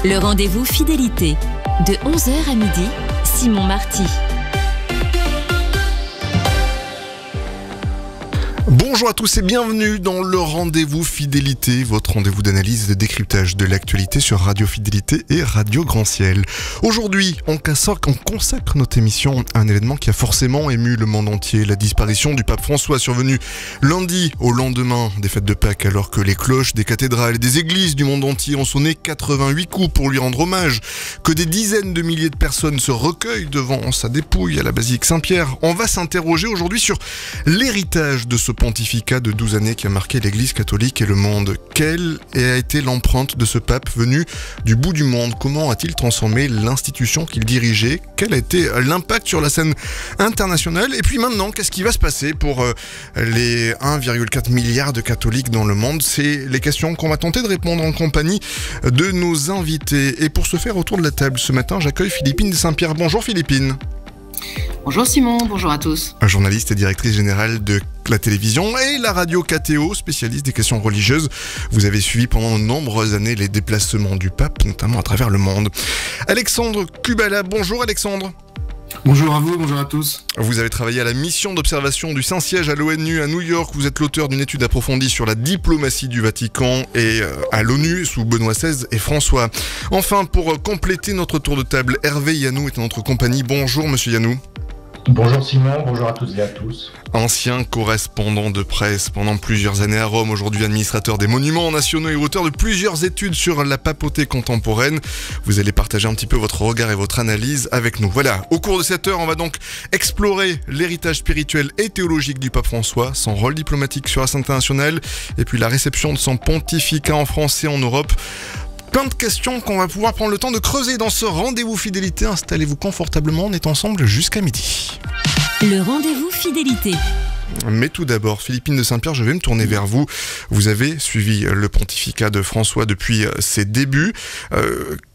Le rendez-vous fidélité. De 11h à midi, Simon Marty. Bonjour à tous et bienvenue dans le rendez-vous fidélité, votre rendez-vous d'analyse et de décryptage de l'actualité sur Radio Fidélité et Radio Grand Ciel. Aujourd'hui, on consacre notre émission à un événement qui a forcément ému le monde entier, la disparition du pape François, survenue lundi au lendemain des fêtes de Pâques, alors que les cloches des cathédrales et des églises du monde entier ont sonné 88 coups pour lui rendre hommage, que des dizaines de milliers de personnes se recueillent devant sa dépouille à la basilique Saint-Pierre. On va s'interroger aujourd'hui sur l'héritage de ce pontificat de 12 années qui a marqué l'Église catholique et le monde. Quelle a été l'empreinte de ce pape venu du bout du monde? Comment a-t-il transformé l'institution qu'il dirigeait? Quel a été l'impact sur la scène internationale? Et puis maintenant, qu'est-ce qui va se passer pour les 1,4 milliard de catholiques dans le monde? C'est les questions qu'on va tenter de répondre en compagnie de nos invités. Et pour ce faire, autour de la table ce matin, j'accueille Philippine de Saint-Pierre. Bonjour Philippine. Bonjour Simon, bonjour à tous. Journaliste et directrice générale de la télévision et la radio KTO, spécialiste des questions religieuses. Vous avez suivi pendant de nombreuses années les déplacements du pape, notamment à travers le monde. Alexandre Kubala, bonjour Alexandre. Bonjour à vous, bonjour à tous. Vous avez travaillé à la mission d'observation du Saint-Siège à l'ONU à New York. Vous êtes l'auteur d'une étude approfondie sur la diplomatie du Vatican et à l'ONU sous Benoît XVI et François. Enfin, pour compléter notre tour de table, Hervé Yannou est en notre compagnie. Bonjour Monsieur Yannou. Bonjour Simon, bonjour à toutes et à tous. Ancien correspondant de presse pendant plusieurs années à Rome, aujourd'hui administrateur des monuments nationaux et auteur de plusieurs études sur la papauté contemporaine. Vous allez partager un petit peu votre regard et votre analyse avec nous. Voilà, au cours de cette heure, on va donc explorer l'héritage spirituel et théologique du pape François, son rôle diplomatique sur la scène internationale et puis la réception de son pontificat en France et en Europe. Plein de questions qu'on va pouvoir prendre le temps de creuser dans ce rendez-vous fidélité. Installez-vous confortablement, on est ensemble jusqu'à midi. Le rendez-vous fidélité. Mais tout d'abord, Philippine de Saint-Pierre, je vais me tourner vers vous. Vous avez suivi le pontificat de François depuis ses débuts.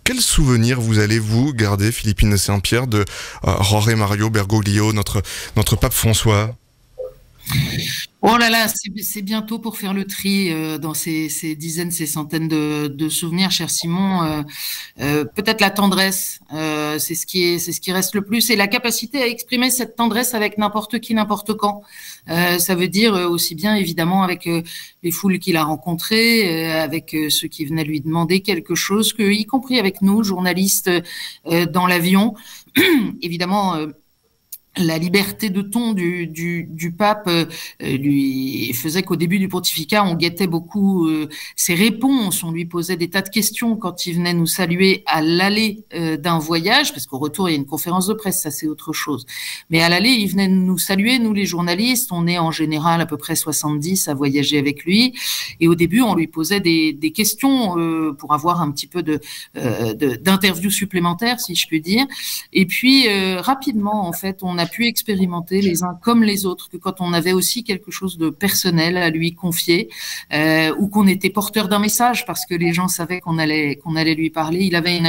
Quel souvenir vous allez vous garder, Philippine de Saint-Pierre, de Jorge Mario Bergoglio, notre pape François ? Oh là là, c'est bientôt pour faire le tri dans ces dizaines, ces centaines de souvenirs, cher Simon. Peut-être la tendresse, c'est ce qui reste le plus, et la capacité à exprimer cette tendresse avec n'importe qui, n'importe quand. Ça veut dire aussi bien évidemment avec les foules qu'il a rencontrées, avec ceux qui venaient lui demander quelque chose, que y compris avec nous, journalistes, dans l'avion. Évidemment. La liberté de ton du pape lui faisait qu'au début du pontificat, on guettait beaucoup ses réponses. On lui posait des tas de questions quand il venait nous saluer à l'aller d'un voyage, parce qu'au retour, il y a une conférence de presse, ça c'est autre chose. Mais à l'aller, il venait nous saluer, nous les journalistes. On est en général à peu près 70 à voyager avec lui. Et au début, on lui posait des questions pour avoir un petit peu d'interviews supplémentaires, si je puis dire. Et puis, rapidement, en fait, on a pu expérimenter les uns comme les autres, que quand on avait aussi quelque chose de personnel à lui confier, ou qu'on était porteur d'un message parce que les gens savaient qu'on allait lui parler, il avait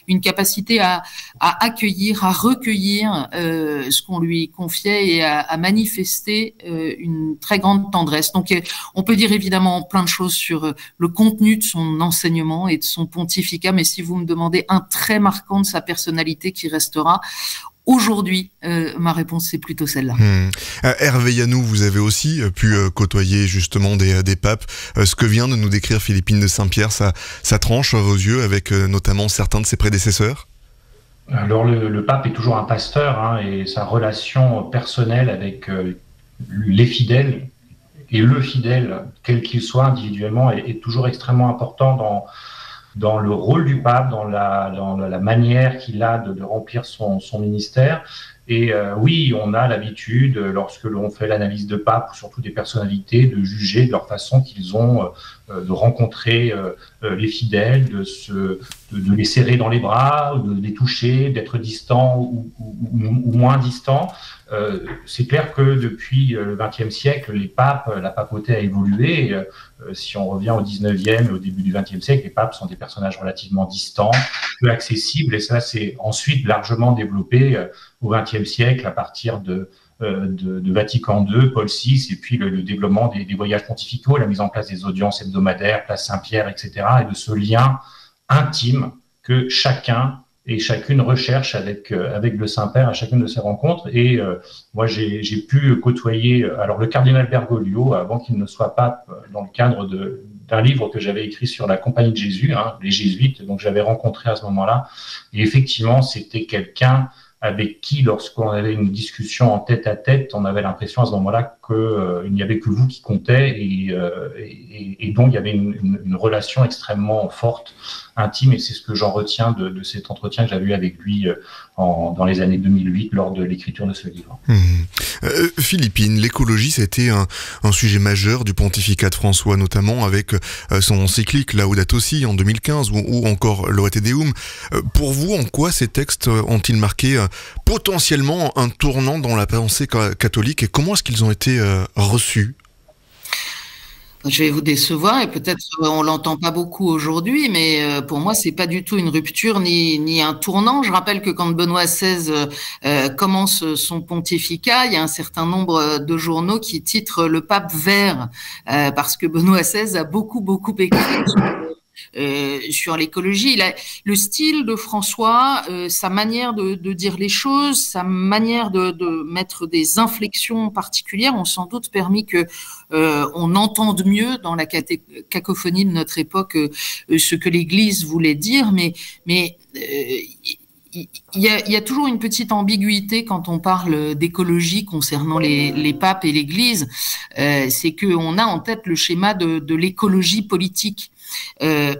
une capacité à accueillir, à recueillir ce qu'on lui confiait et à manifester une très grande tendresse. Donc on peut dire évidemment plein de choses sur le contenu de son enseignement et de son pontificat, mais si vous me demandez un trait marquant de sa personnalité qui restera, aujourd'hui, ma réponse, c'est plutôt celle-là. Hervé Yannou, vous avez aussi pu côtoyer justement des papes. Ce que vient de nous décrire Philippine de Saint-Pierre, ça tranche à vos yeux avec notamment certains de ses prédécesseurs? Alors le pape est toujours un pasteur, et sa relation personnelle avec les fidèles et le fidèle, quel qu'il soit individuellement, est toujours extrêmement important dans le rôle du pape, dans la manière qu'il a de remplir son ministère. Et oui, on a l'habitude, lorsque l'on fait l'analyse de pape, surtout des personnalités, de juger de leur façon qu'ils ont de rencontrer les fidèles, de les serrer dans les bras, de les toucher, d'être distants ou moins distants. C'est clair que depuis le XXe siècle, la papauté a évolué. Si on revient au XIXe, au début du XXe siècle, les papes sont des personnages relativement distants, peu accessibles, et ça s'est ensuite largement développé au XXe siècle à partir de Vatican II, Paul VI, et puis le développement des voyages pontificaux, la mise en place des audiences hebdomadaires, place Saint-Pierre, etc., et de ce lien intime que chacun et chacune recherche avec le Saint-Père à chacune de ses rencontres. Et moi, j'ai pu côtoyer alors le cardinal Bergoglio avant qu'il ne soit pape, dans le cadre d'un livre que j'avais écrit sur la Compagnie de Jésus, les jésuites, donc j'avais rencontré à ce moment-là. Et effectivement, c'était quelqu'un avec qui, lorsqu'on avait une discussion en tête-à-tête, on avait l'impression à ce moment-là qu'il n'y avait que vous qui comptait et donc il y avait une relation extrêmement forte, intime, et c'est ce que j'en retiens de cet entretien que j'avais eu avec lui dans les années 2008 lors de l'écriture de ce livre. Philippine, l'écologie, c'était un sujet majeur du pontificat de François, notamment avec son encyclique Laudato Si en 2015 ou encore Laudato Deum. Pour vous, en quoi ces textes ont-ils marqué potentiellement un tournant dans la pensée catholique et comment est-ce qu'ils ont été reçus ? Je vais vous décevoir et peut-être on l'entend pas beaucoup aujourd'hui, mais pour moi c'est pas du tout une rupture ni un tournant. Je rappelle que quand Benoît XVI commence son pontificat, il y a un certain nombre de journaux qui titrent le pape vert parce que Benoît XVI a beaucoup écrit sur l'écologie. Le style de François, sa manière de dire les choses, sa manière de mettre des inflexions particulières ont sans doute permis que on entende mieux dans la cacophonie de notre époque ce que l'Église voulait dire, mais il y a toujours une petite ambiguïté quand on parle d'écologie concernant les papes et l'Église, c'est qu'on a en tête le schéma de l'écologie politique.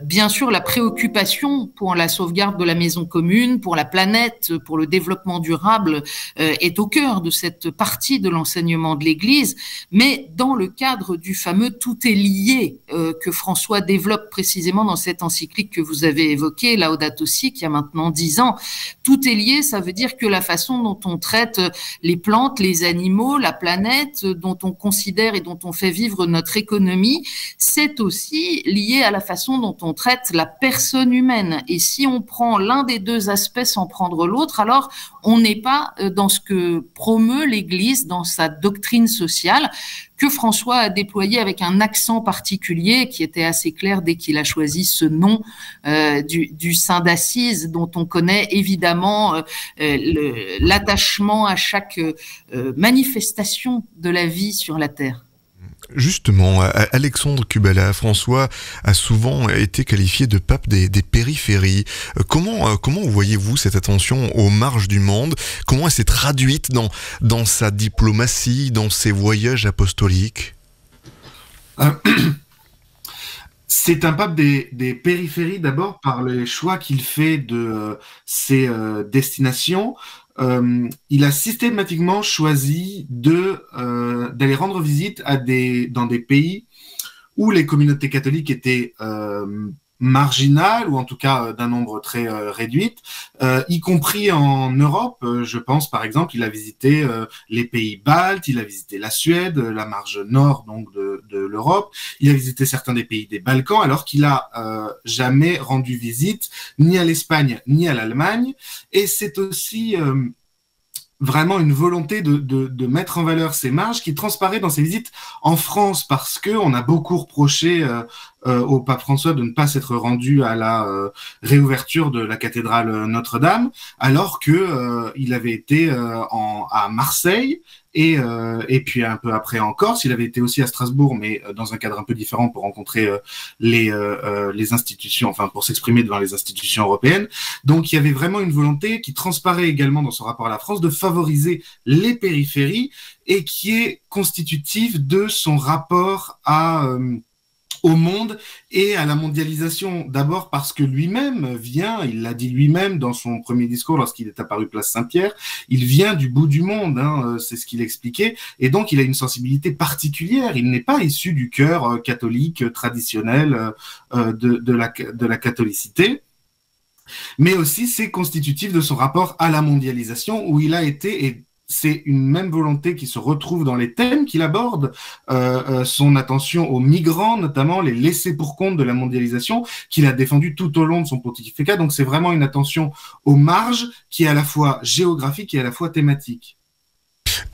Bien sûr, la préoccupation pour la sauvegarde de la maison commune, pour la planète, pour le développement durable est au cœur de cette partie de l'enseignement de l'Église, mais dans le cadre du fameux « tout est lié » que François développe précisément dans cette encyclique que vous avez évoquée, Laudato Si, qui a maintenant 10 ans. Tout est lié, ça veut dire que la façon dont on traite les plantes, les animaux, la planète, dont on considère et dont on fait vivre notre économie, c'est aussi lié à la façon dont on traite la personne humaine. Et si on prend l'un des deux aspects sans prendre l'autre, alors on n'est pas dans ce que promeut l'Église, dans sa doctrine sociale, que François a déployé avec un accent particulier qui était assez clair dès qu'il a choisi ce nom du Saint d'Assise, dont on connaît évidemment l'attachement à chaque manifestation de la vie sur la terre. Justement, Alexandre Kubala, François a souvent été qualifié de pape des périphéries. Comment voyez-vous cette attention aux marges du monde ? Comment elle s'est traduite dans sa diplomatie, dans ses voyages apostoliques ? C'est un pape des périphéries d'abord par les choix qu'il fait de ses destinations. Il a systématiquement choisi d'aller rendre visite dans des pays où les communautés catholiques étaient marginales, ou en tout cas d'un nombre très réduit, y compris en Europe. Je pense par exemple, il a visité les pays baltes, il a visité la Suède, la marge nord donc de l'Europe, il a visité certains des pays des Balkans, alors qu'il a jamais rendu visite ni à l'Espagne ni à l'Allemagne. Et c'est aussi vraiment une volonté de mettre en valeur ces marges qui transparaît dans ses visites en France, parce que on a beaucoup reproché au pape François de ne pas s'être rendu à la réouverture de la cathédrale Notre-Dame, alors que il avait été à Marseille et puis un peu après en Corse. Il avait été aussi à Strasbourg, mais dans un cadre un peu différent pour rencontrer les institutions, enfin pour s'exprimer devant les institutions européennes. Donc il y avait vraiment une volonté qui transparaît également dans son rapport à la France de favoriser les périphéries et qui est constitutive de son rapport au monde et à la mondialisation. D'abord parce que lui-même vient, il l'a dit lui-même dans son premier discours lorsqu'il est apparu place Saint-Pierre, il vient du bout du monde, c'est ce qu'il expliquait, et donc il a une sensibilité particulière. Il n'est pas issu du cœur catholique traditionnel de la catholicité, mais aussi c'est constitutif de son rapport à la mondialisation où il a été, et c'est une même volonté qui se retrouve dans les thèmes qu'il aborde, son attention aux migrants, notamment les laissés pour compte de la mondialisation, qu'il a défendu tout au long de son pontificat. Donc c'est vraiment une attention aux marges qui est à la fois géographique et à la fois thématique.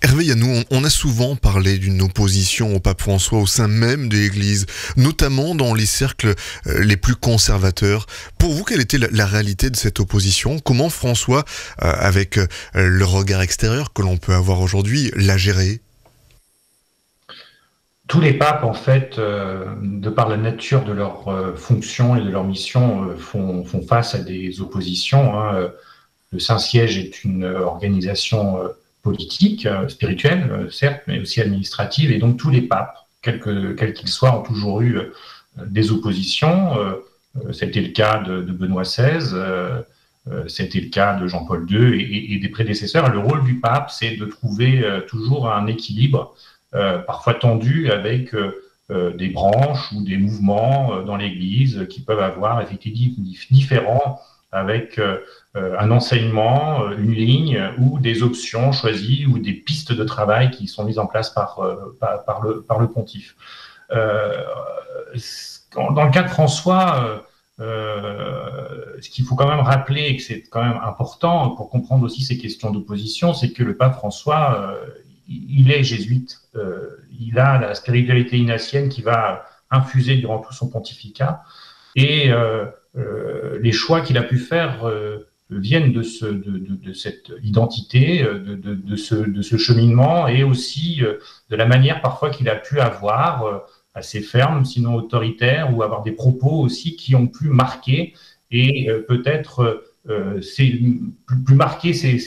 Hervé Yannou, on a souvent parlé d'une opposition au pape François au sein même de l'Église, notamment dans les cercles les plus conservateurs. Pour vous, quelle était la réalité de cette opposition? Comment François, avec le regard extérieur que l'on peut avoir aujourd'hui, l'a géré? Tous les papes, en fait, de par la nature de leur fonction et de leur mission, font face à des oppositions. Hein. Le Saint-Siège est une organisation politique, spirituelle, certes, mais aussi administrative, et donc tous les papes, quels qu'ils soient, ont toujours eu des oppositions. C'était le cas de Benoît XVI, c'était le cas de Jean-Paul II et des prédécesseurs. Le rôle du pape, c'est de trouver toujours un équilibre, parfois tendu, avec des branches ou des mouvements dans l'Église qui peuvent avoir effectivement différents, avec un enseignement, une ligne ou des options choisies ou des pistes de travail qui sont mises en place par le pontife. Dans le cas de François, ce qu'il faut quand même rappeler, et que c'est quand même important pour comprendre aussi ces questions d'opposition, c'est que le pape François, il est jésuite. Il a la spiritualité ignatienne qui va infuser durant tout son pontificat. Et les choix qu'il a pu faire viennent de cette identité, de ce cheminement, et aussi de la manière parfois qu'il a pu avoir, assez ferme, sinon autoritaire, ou avoir des propos aussi qui ont pu marquer et peut-être plus marquer ces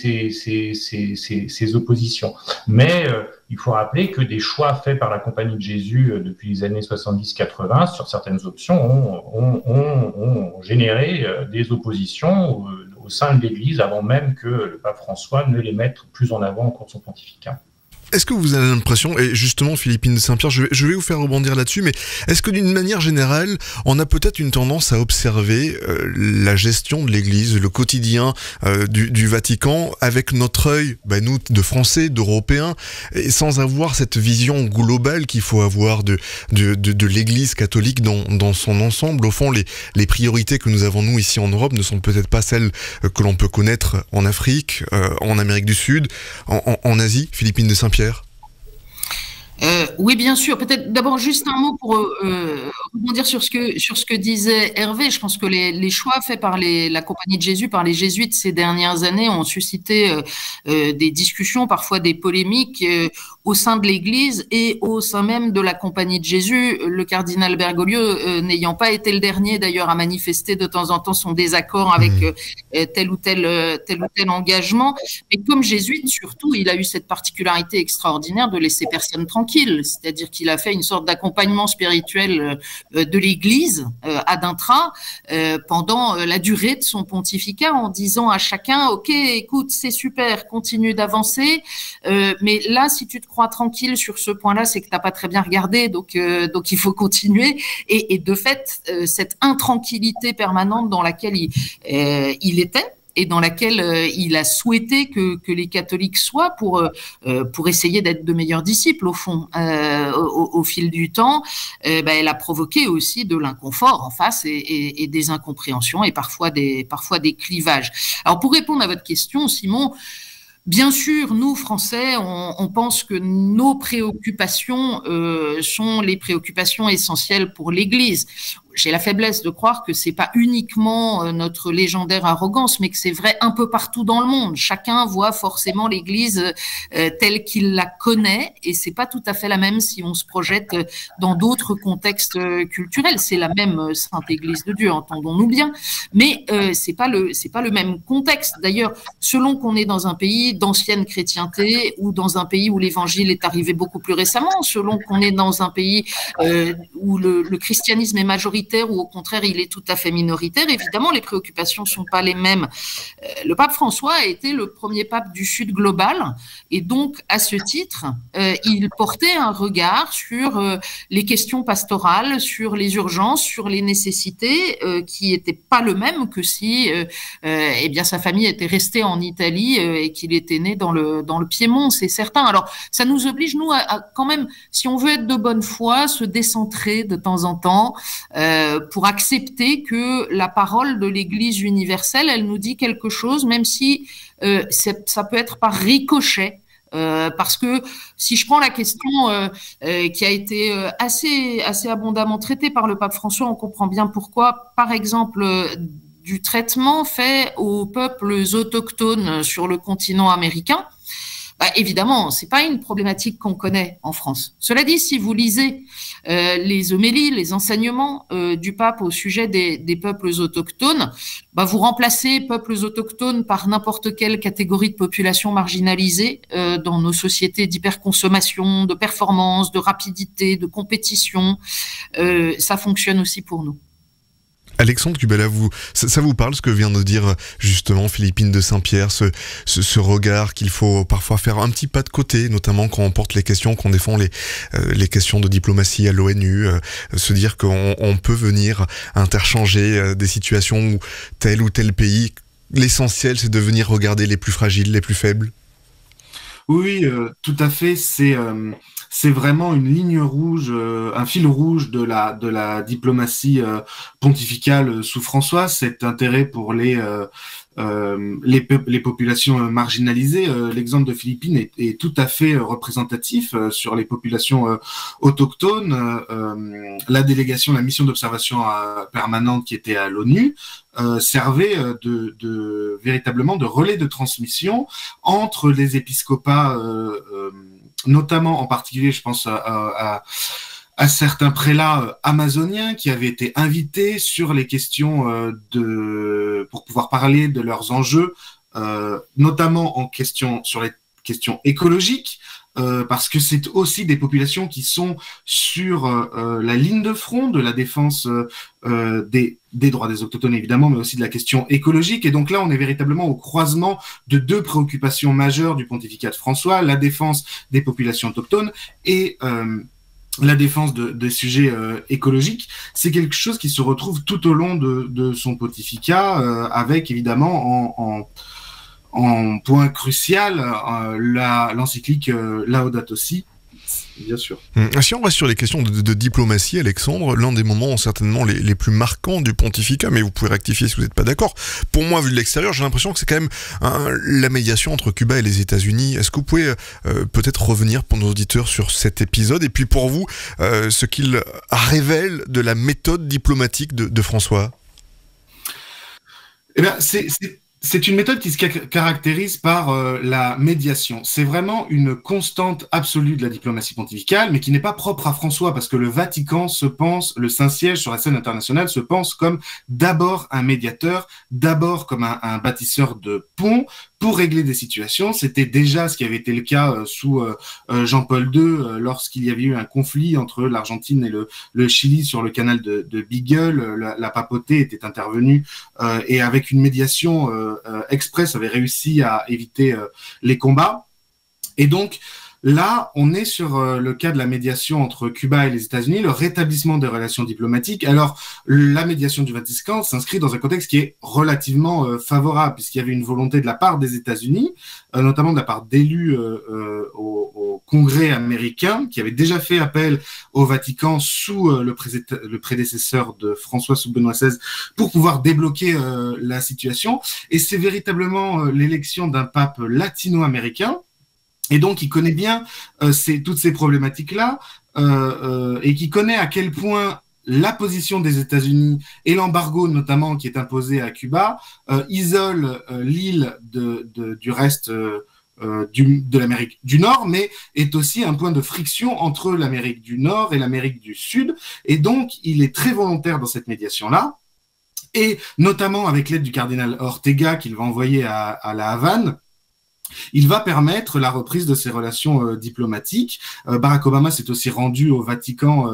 oppositions. Mais il faut rappeler que des choix faits par la Compagnie de Jésus depuis les années 70-80 sur certaines options ont généré des oppositions au sein de l'Église avant même que le pape François ne les mette plus en avant au cours de son pontificat. Est-ce que vous avez l'impression, et justement Philippine de Saint-Pierre, je vais vous faire rebondir là-dessus, mais est-ce que d'une manière générale, on a peut-être une tendance à observer la gestion de l'Église, le quotidien du Vatican, avec notre œil, nous, de Français, d'Européens, et sans avoir cette vision globale qu'il faut avoir de l'Église catholique dans son ensemble? Au fond, les priorités que nous avons, nous, ici en Europe, ne sont peut-être pas celles que l'on peut connaître en Afrique, en Amérique du Sud, en Asie. Philippine de Saint-Pierre. Oui, bien sûr. Peut-être d'abord juste un mot pour rebondir sur ce que disait Hervé. Je pense que les choix faits par la Compagnie de Jésus, par les jésuites ces dernières années ont suscité des discussions, parfois des polémiques au sein de l'Église et au sein même de la Compagnie de Jésus. Le cardinal Bergoglio n'ayant pas été le dernier d'ailleurs à manifester de temps en temps son désaccord avec tel ou tel engagement. Mais comme jésuite, surtout, il a eu cette particularité extraordinaire de laisser personne tranquille. C'est-à-dire qu'il a fait une sorte d'accompagnement spirituel de l'Église ad intra pendant la durée de son pontificat, en disant à chacun: ok, écoute, c'est super, continue d'avancer, mais là, si tu te crois tranquille sur ce point-là, c'est que t'as pas très bien regardé, donc il faut continuer. Et de fait, cette intranquillité permanente dans laquelle il était, et dans laquelle il a souhaité que les catholiques soient pour essayer d'être de meilleurs disciples, au fond, au fil du temps, elle a provoqué aussi de l'inconfort en face et des incompréhensions et parfois des clivages. Alors, pour répondre à votre question, Simon, bien sûr, nous, Français, on pense que nos préoccupations sont les préoccupations essentielles pour l'Église. J'ai la faiblesse de croire que c'est pas uniquement notre légendaire arrogance, mais que c'est vrai un peu partout dans le monde. Chacun voit forcément l'Église telle qu'il la connaît, et c'est pas tout à fait la même si on se projette dans d'autres contextes culturels. C'est la même Sainte Église de Dieu, entendons-nous bien, mais c'est pas le même contexte. D'ailleurs, selon qu'on est dans un pays d'ancienne chrétienté ou dans un pays où l'Évangile est arrivé beaucoup plus récemment, selon qu'on est dans un pays où le christianisme est majoritaire, ou au contraire il est tout à fait minoritaire, évidemment les préoccupations sont pas les mêmes. Le pape François a été le premier pape du Sud global, et donc à ce titre il portait un regard sur les questions pastorales, sur les urgences, sur les nécessités qui n'étaient pas le même que si sa famille était restée en Italie et qu'il était né dans le Piémont, c'est certain. Alors ça nous oblige, nous, à quand même, si on veut être de bonne foi, se décentrer de temps en temps pour accepter que la parole de l'Église universelle, elle nous dit quelque chose, même si ça peut être par ricochet Parce que si je prends la question qui a été assez abondamment traitée par le pape François, on comprend bien pourquoi. Par exemple, du traitement fait aux peuples autochtones sur le continent américain, évidemment, c'est pas une problématique qu'on connaît en France. Cela dit, si vous lisez les homélies, les enseignements du pape au sujet des peuples autochtones, vous remplacez peuples autochtones par n'importe quelle catégorie de population marginalisée dans nos sociétés d'hyperconsommation, de performance, de rapidité, de compétition. Ça fonctionne aussi pour nous. Alexandre Kubala, ça vous parle ce que vient de dire justement Philippine de Saint-Pierre, ce regard qu'il faut parfois faire un petit pas de côté, notamment quand on porte les questions, qu'on défend les questions de diplomatie à l'ONU, se dire qu'on peut venir interchanger des situations où tel ou tel pays, l'essentiel c'est de venir regarder les plus fragiles, les plus faibles. Oui, tout à fait. C'est vraiment une ligne rouge, un fil rouge de la diplomatie pontificale sous François, cet intérêt pour les populations marginalisées. L'exemple de Philippines est tout à fait représentatif sur les populations autochtones. La délégation, la mission d'observation permanente qui était à l'ONU servait véritablement de relais de transmission entre les épiscopats, notamment en particulier, je pense à certains prélats amazoniens qui avaient été invités sur les questions pour pouvoir parler de leurs enjeux, notamment sur les questions écologiques, parce que c'est aussi des populations qui sont sur la ligne de front de la défense des droits des autochtones évidemment, mais aussi de la question écologique. Et donc là, on est véritablement au croisement de deux préoccupations majeures du pontificat de François, la défense des populations autochtones et la défense des sujets écologiques. C'est quelque chose qui se retrouve tout au long de son pontificat, avec évidemment en point crucial l'encyclique Laudato Si, bien sûr. Si on reste sur les questions de diplomatie, Alexandre, l'un des moments certainement les plus marquants du pontificat, mais vous pouvez rectifier si vous n'êtes pas d'accord. Pour moi, vu de l'extérieur, j'ai l'impression que c'est quand même la médiation entre Cuba et les États-Unis. Est-ce que vous pouvez peut-être revenir pour nos auditeurs sur cet épisode, et puis pour vous, ce qu'il révèle de la méthode diplomatique de François? Eh bien, c'est une méthode qui se caractérise par la médiation. C'est vraiment une constante absolue de la diplomatie pontificale, mais qui n'est pas propre à François, parce que le Vatican le Saint-Siège sur la scène internationale se pense comme d'abord un médiateur, d'abord comme un bâtisseur de ponts pour régler des situations. C'était déjà ce qui avait été le cas sous Jean-Paul II, lorsqu'il y avait eu un conflit entre l'Argentine et le Chili sur le canal de Beagle. La papauté était intervenue et avec une médiation express avait réussi à éviter les combats. Et donc là, on est sur le cas de la médiation entre Cuba et les États-Unis, le rétablissement des relations diplomatiques. Alors, la médiation du Vatican s'inscrit dans un contexte qui est relativement favorable, puisqu'il y avait une volonté de la part des États-Unis, notamment de la part d'élus au Congrès américain, qui avaient déjà fait appel au Vatican sous le prédécesseur de François, sous Benoît XVI, pour pouvoir débloquer la situation. Et c'est véritablement l'élection d'un pape latino-américain. Et donc, il connaît bien toutes ces problématiques-là et qui connaît à quel point la position des États-Unis et l'embargo, notamment, qui est imposé à Cuba, isole l'île du reste de l'Amérique du Nord, mais est aussi un point de friction entre l'Amérique du Nord et l'Amérique du Sud. Et donc, il est très volontaire dans cette médiation-là, et notamment avec l'aide du cardinal Ortega qu'il va envoyer à La Havane. Il va permettre la reprise de ces relations diplomatiques. Barack Obama s'est aussi rendu au Vatican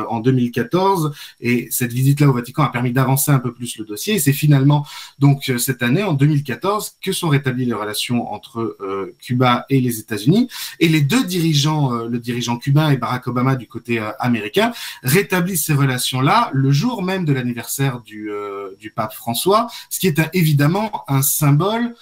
en 2014 et cette visite-là au Vatican a permis d'avancer un peu plus le dossier. Et c'est finalement donc cette année, en 2014, que sont rétablies les relations entre Cuba et les États-Unis. Et les deux dirigeants, le dirigeant cubain et Barack Obama du côté américain, rétablissent ces relations-là le jour même de l'anniversaire du pape François, ce qui est évidemment un symbole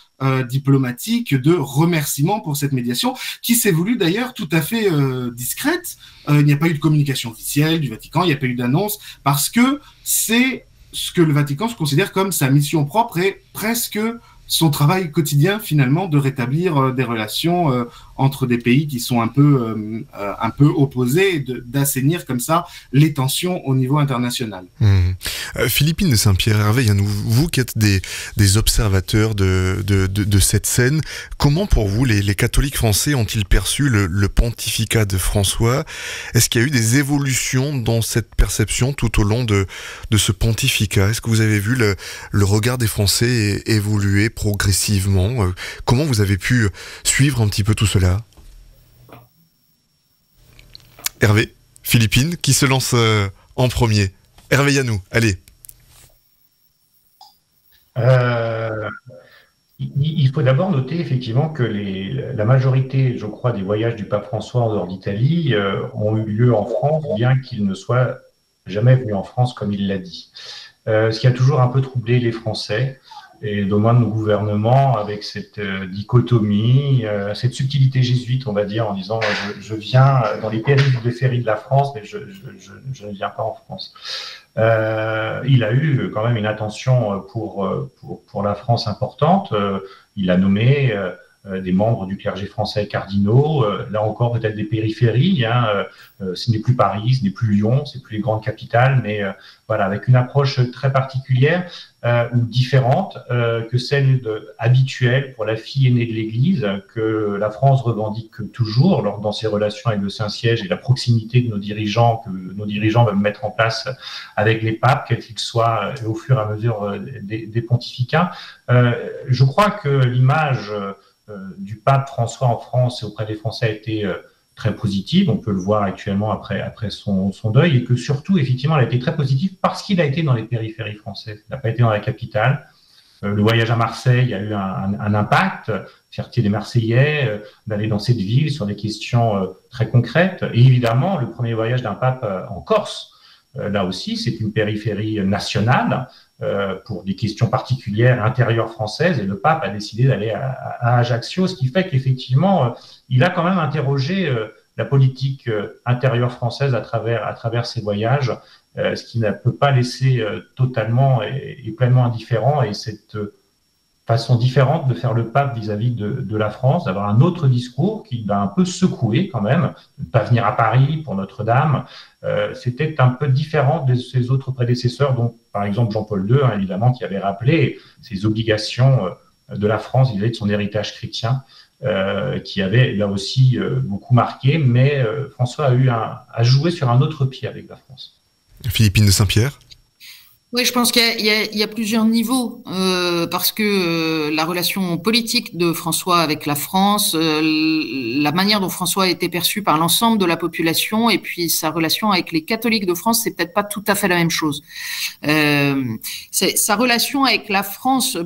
diplomatique de remerciement pour cette médiation qui s'est voulue d'ailleurs tout à fait discrète. Il n'y a pas eu de communication officielle du Vatican, il n'y a pas eu d'annonce parce que c'est ce que le Vatican se considère comme sa mission propre et presque son travail quotidien finalement de rétablir des relations entre des pays qui sont un peu opposés, d'assainir comme ça les tensions au niveau international. Philippine de Saint-Pierre, Hervé, vous qui êtes des observateurs de cette scène, comment pour vous les catholiques français ont-ils perçu le pontificat de François? Est-ce qu'il y a eu des évolutions dans cette perception tout au long de ce pontificat? Est-ce que vous avez vu le regard des Français évoluer progressivement? Comment vous avez pu suivre un petit peu tout cela? Hervé, Philippine, qui se lance en premier? Hervé Yanou, allez. Il faut d'abord noter effectivement que la majorité, je crois, des voyages du pape François en dehors d'Italie ont eu lieu en France, bien qu'il ne soit jamais venu en France comme il l'a dit. Ce qui a toujours un peu troublé les Français et au moins nos gouvernements avec cette dichotomie, cette subtilité jésuite, on va dire, en disant je viens dans les périphéries de la France, mais je ne viens pas en France. Il a eu quand même une attention pour la France importante. Il a nommé des membres du clergé français cardinaux, là encore peut-être des périphéries. Ce n'est plus Paris, ce n'est plus Lyon, c'est plus les grandes capitales, mais voilà, avec une approche très particulière ou différente que celle habituelle pour la fille aînée de l'Église, que la France revendique toujours dans ses relations avec le Saint-Siège et la proximité de nos dirigeants, que nos dirigeants veulent mettre en place avec les papes, quels qu'ils soient, au fur et à mesure des pontificats. Je crois que l'image du pape François en France et auprès des Français a été très positive. On peut le voir actuellement après son deuil, et que surtout, effectivement, elle a été très positive parce qu'il a été dans les périphéries françaises. Il n'a pas été dans la capitale. Le voyage à Marseille a eu un impact, fierté des Marseillais, d'aller dans cette ville sur des questions très concrètes. Et évidemment, le premier voyage d'un pape en Corse, là aussi, c'est une périphérie nationale pour des questions particulières intérieures françaises, et le pape a décidé d'aller à Ajaccio, ce qui fait qu'effectivement, il a quand même interrogé la politique intérieure française à travers ses voyages, ce qui ne peut pas laisser totalement et pleinement indifférent, et cette façon différente de faire le pape vis-à-vis de la France, d'avoir un autre discours qui l'a un peu secoué quand même, de ne pas venir à Paris pour Notre-Dame. C'était un peu différent de ses autres prédécesseurs, dont par exemple Jean-Paul II, évidemment, qui avait rappelé ses obligations de la France vis-à-vis de son héritage chrétien, qui avait là aussi beaucoup marqué, mais François a joué sur un autre pied avec la France. Philippine de Saint-Pierre? Oui, je pense qu'il y a plusieurs niveaux, parce que la relation politique de François avec la France, la manière dont François a été perçu par l'ensemble de la population, et puis sa relation avec les catholiques de France, c'est peut-être pas tout à fait la même chose. Sa relation avec la France,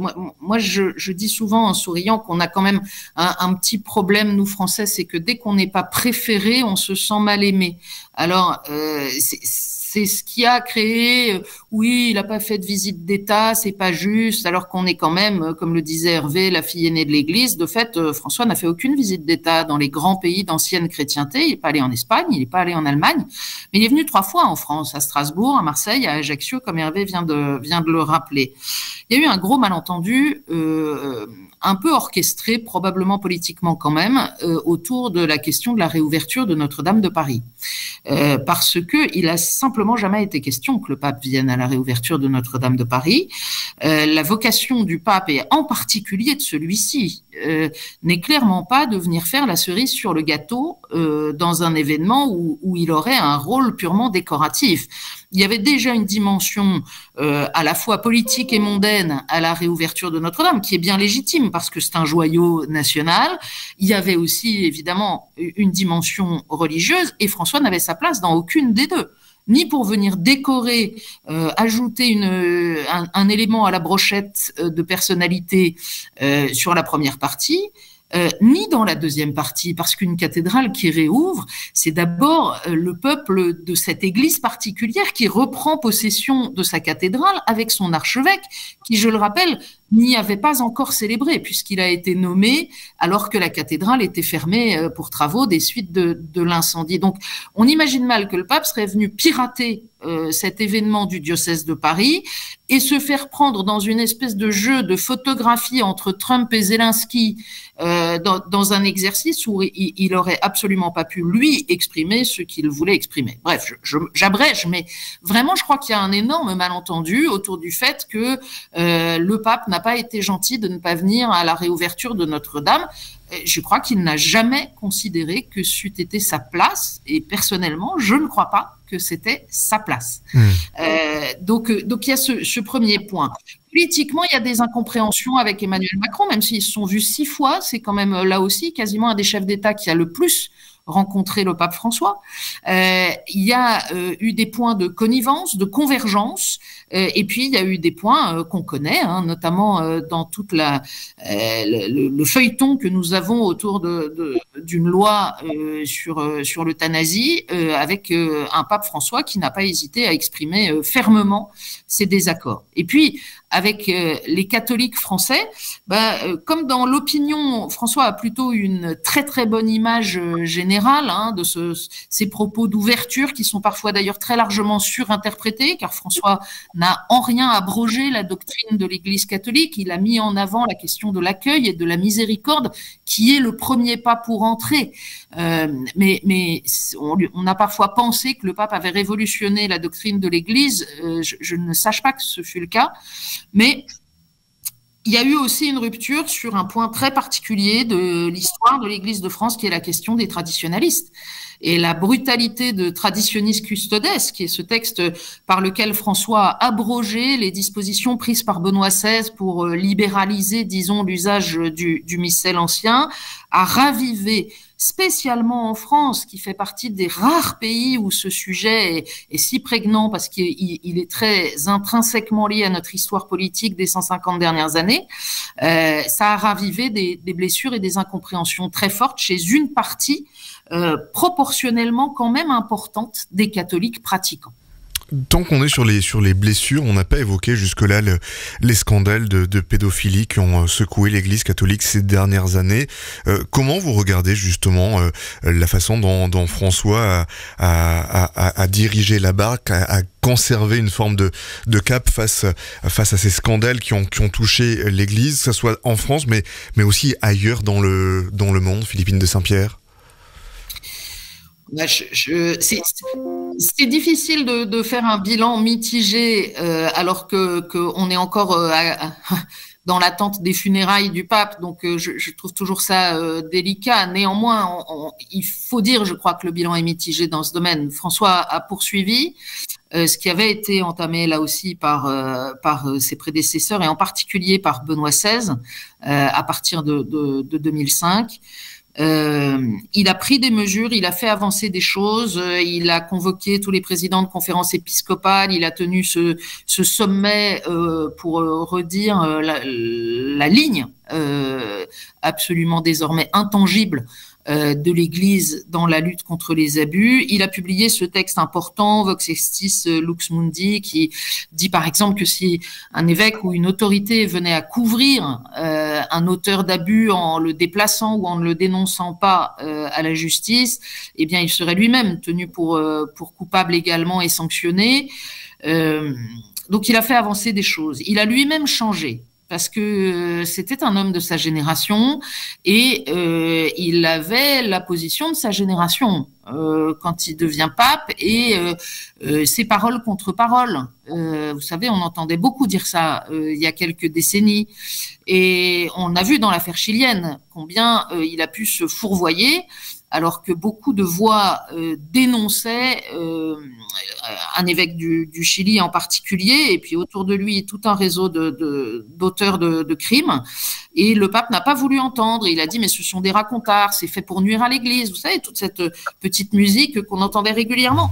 moi je dis souvent en souriant qu'on a quand même un petit problème, nous Français, c'est que dès qu'on n'est pas préféré, on se sent mal aimé. Alors, c'est ce qui a créé, oui, il n'a pas fait de visite d'État, c'est pas juste, alors qu'on est quand même, comme le disait Hervé, la fille aînée de l'Église. De fait, François n'a fait aucune visite d'État dans les grands pays d'ancienne chrétienté. Il n'est pas allé en Espagne, il n'est pas allé en Allemagne, mais il est venu 3 fois en France, à Strasbourg, à Marseille, à Ajaccio, comme Hervé vient de le rappeler. Il y a eu un gros malentendu, un peu orchestré, probablement politiquement quand même, autour de la question de la réouverture de Notre-Dame de Paris. Parce que il a simplement jamais été question que le pape vienne à la réouverture de Notre-Dame de Paris. La vocation du pape, et en particulier de celui-ci, n'est clairement pas de venir faire la cerise sur le gâteau dans un événement où il aurait un rôle purement décoratif. Il y avait déjà une dimension à la fois politique et mondaine à la réouverture de Notre-Dame, qui est bien légitime parce que c'est un joyau national. Il y avait aussi évidemment une dimension religieuse, et François n'avait sa place dans aucune des deux. Ni pour venir décorer, ajouter un élément à la brochette de personnalité sur la première partie, ni dans la deuxième partie, parce qu'une cathédrale qui réouvre, c'est d'abord le peuple de cette église particulière qui reprend possession de sa cathédrale avec son archevêque, qui, je le rappelle, n'y avait pas encore célébré, puisqu'il a été nommé alors que la cathédrale était fermée pour travaux des suites de l'incendie. Donc, on imagine mal que le pape serait venu pirater cet événement du diocèse de Paris et se faire prendre dans une espèce de jeu de photographie entre Trump et Zelensky dans un exercice où il aurait absolument pas pu, lui, exprimer ce qu'il voulait exprimer. Bref, j'abrège, mais vraiment, je crois qu'il y a un énorme malentendu autour du fait que le pape n'a pas été gentil de ne pas venir à la réouverture de Notre-Dame. Je crois qu'il n'a jamais considéré que c'eût été sa place, et personnellement, je ne crois pas que c'était sa place. Donc il y a ce premier point. Politiquement, il y a des incompréhensions avec Emmanuel Macron, même s'ils se sont vus 6 fois, c'est quand même là aussi quasiment un des chefs d'État qui a le plus rencontré le pape François. Il y a eu des points de connivence, de convergence, et puis il y a eu des points qu'on connaît, notamment dans toute le feuilleton que nous avons autour d'une loi sur l'euthanasie, avec un pape François qui n'a pas hésité à exprimer fermement ses désaccords. Et puis, avec les catholiques français, comme dans l'opinion, François a plutôt une très très bonne image générale de ces propos d'ouverture qui sont parfois d'ailleurs très largement surinterprétés, car François n'a en rien abrogé la doctrine de l'Église catholique. Il a mis en avant la question de l'accueil et de la miséricorde, qui est le premier pas pour entrer. Mais on a parfois pensé que le pape avait révolutionné la doctrine de l'Église. Je ne sache pas que ce fut le cas. Mais il y a eu aussi une rupture sur un point très particulier de l'histoire de l'Église de France, qui est la question des traditionalistes. Et la brutalité de Traditionis Custodes, qui est ce texte par lequel François a abrogé les dispositions prises par Benoît XVI pour libéraliser, disons, l'usage du missel ancien, a ravivé, spécialement en France, qui fait partie des rares pays où ce sujet est si prégnant parce qu'il est très intrinsèquement lié à notre histoire politique des 150 dernières années, ça a ravivé des blessures et des incompréhensions très fortes chez une partie proportionnellement quand même importante des catholiques pratiquants. Tant qu'on est sur les blessures, on n'a pas évoqué jusque-là les scandales de pédophilie qui ont secoué l'Église catholique ces dernières années. Comment vous regardez justement la façon dont François a dirigé la barque, a conservé une forme de cap face à ces scandales qui ont touché l'Église, que ce soit en France, mais aussi ailleurs dans le monde, Philippine de Saint-Pierre? C'est difficile de faire un bilan mitigé alors qu'on est encore dans l'attente des funérailles du pape, donc je trouve toujours ça délicat. Néanmoins, il faut dire, je crois, que le bilan est mitigé dans ce domaine. François a poursuivi ce qui avait été entamé là aussi par ses prédécesseurs, et en particulier par Benoît XVI à partir de 2005. Il a pris des mesures, il a fait avancer des choses, il a convoqué tous les présidents de conférences épiscopales, il a tenu ce sommet pour redire la ligne absolument désormais intangible de l'Église dans la lutte contre les abus. Il a publié ce texte important, Vox Extis Lux Mundi, qui dit par exemple que si un évêque ou une autorité venait à couvrir un auteur d'abus en le déplaçant ou en ne le dénonçant pas à la justice, eh bien il serait lui-même tenu pour coupable également et sanctionné. Donc il a fait avancer des choses. Il a lui-même changé, parce que c'était un homme de sa génération et il avait la position de sa génération quand il devient pape, et ses paroles contre paroles. Vous savez, on entendait beaucoup dire ça il y a quelques décennies, et on a vu dans l'affaire chilienne combien il a pu se fourvoyer, alors que beaucoup de voix dénonçaient un évêque du Chili en particulier, et puis autour de lui tout un réseau d'auteurs de crimes, et le pape n'a pas voulu entendre. Il a dit mais ce sont des racontards, c'est fait pour nuire à l'Église, vous savez, toute cette petite musique qu'on entendait régulièrement.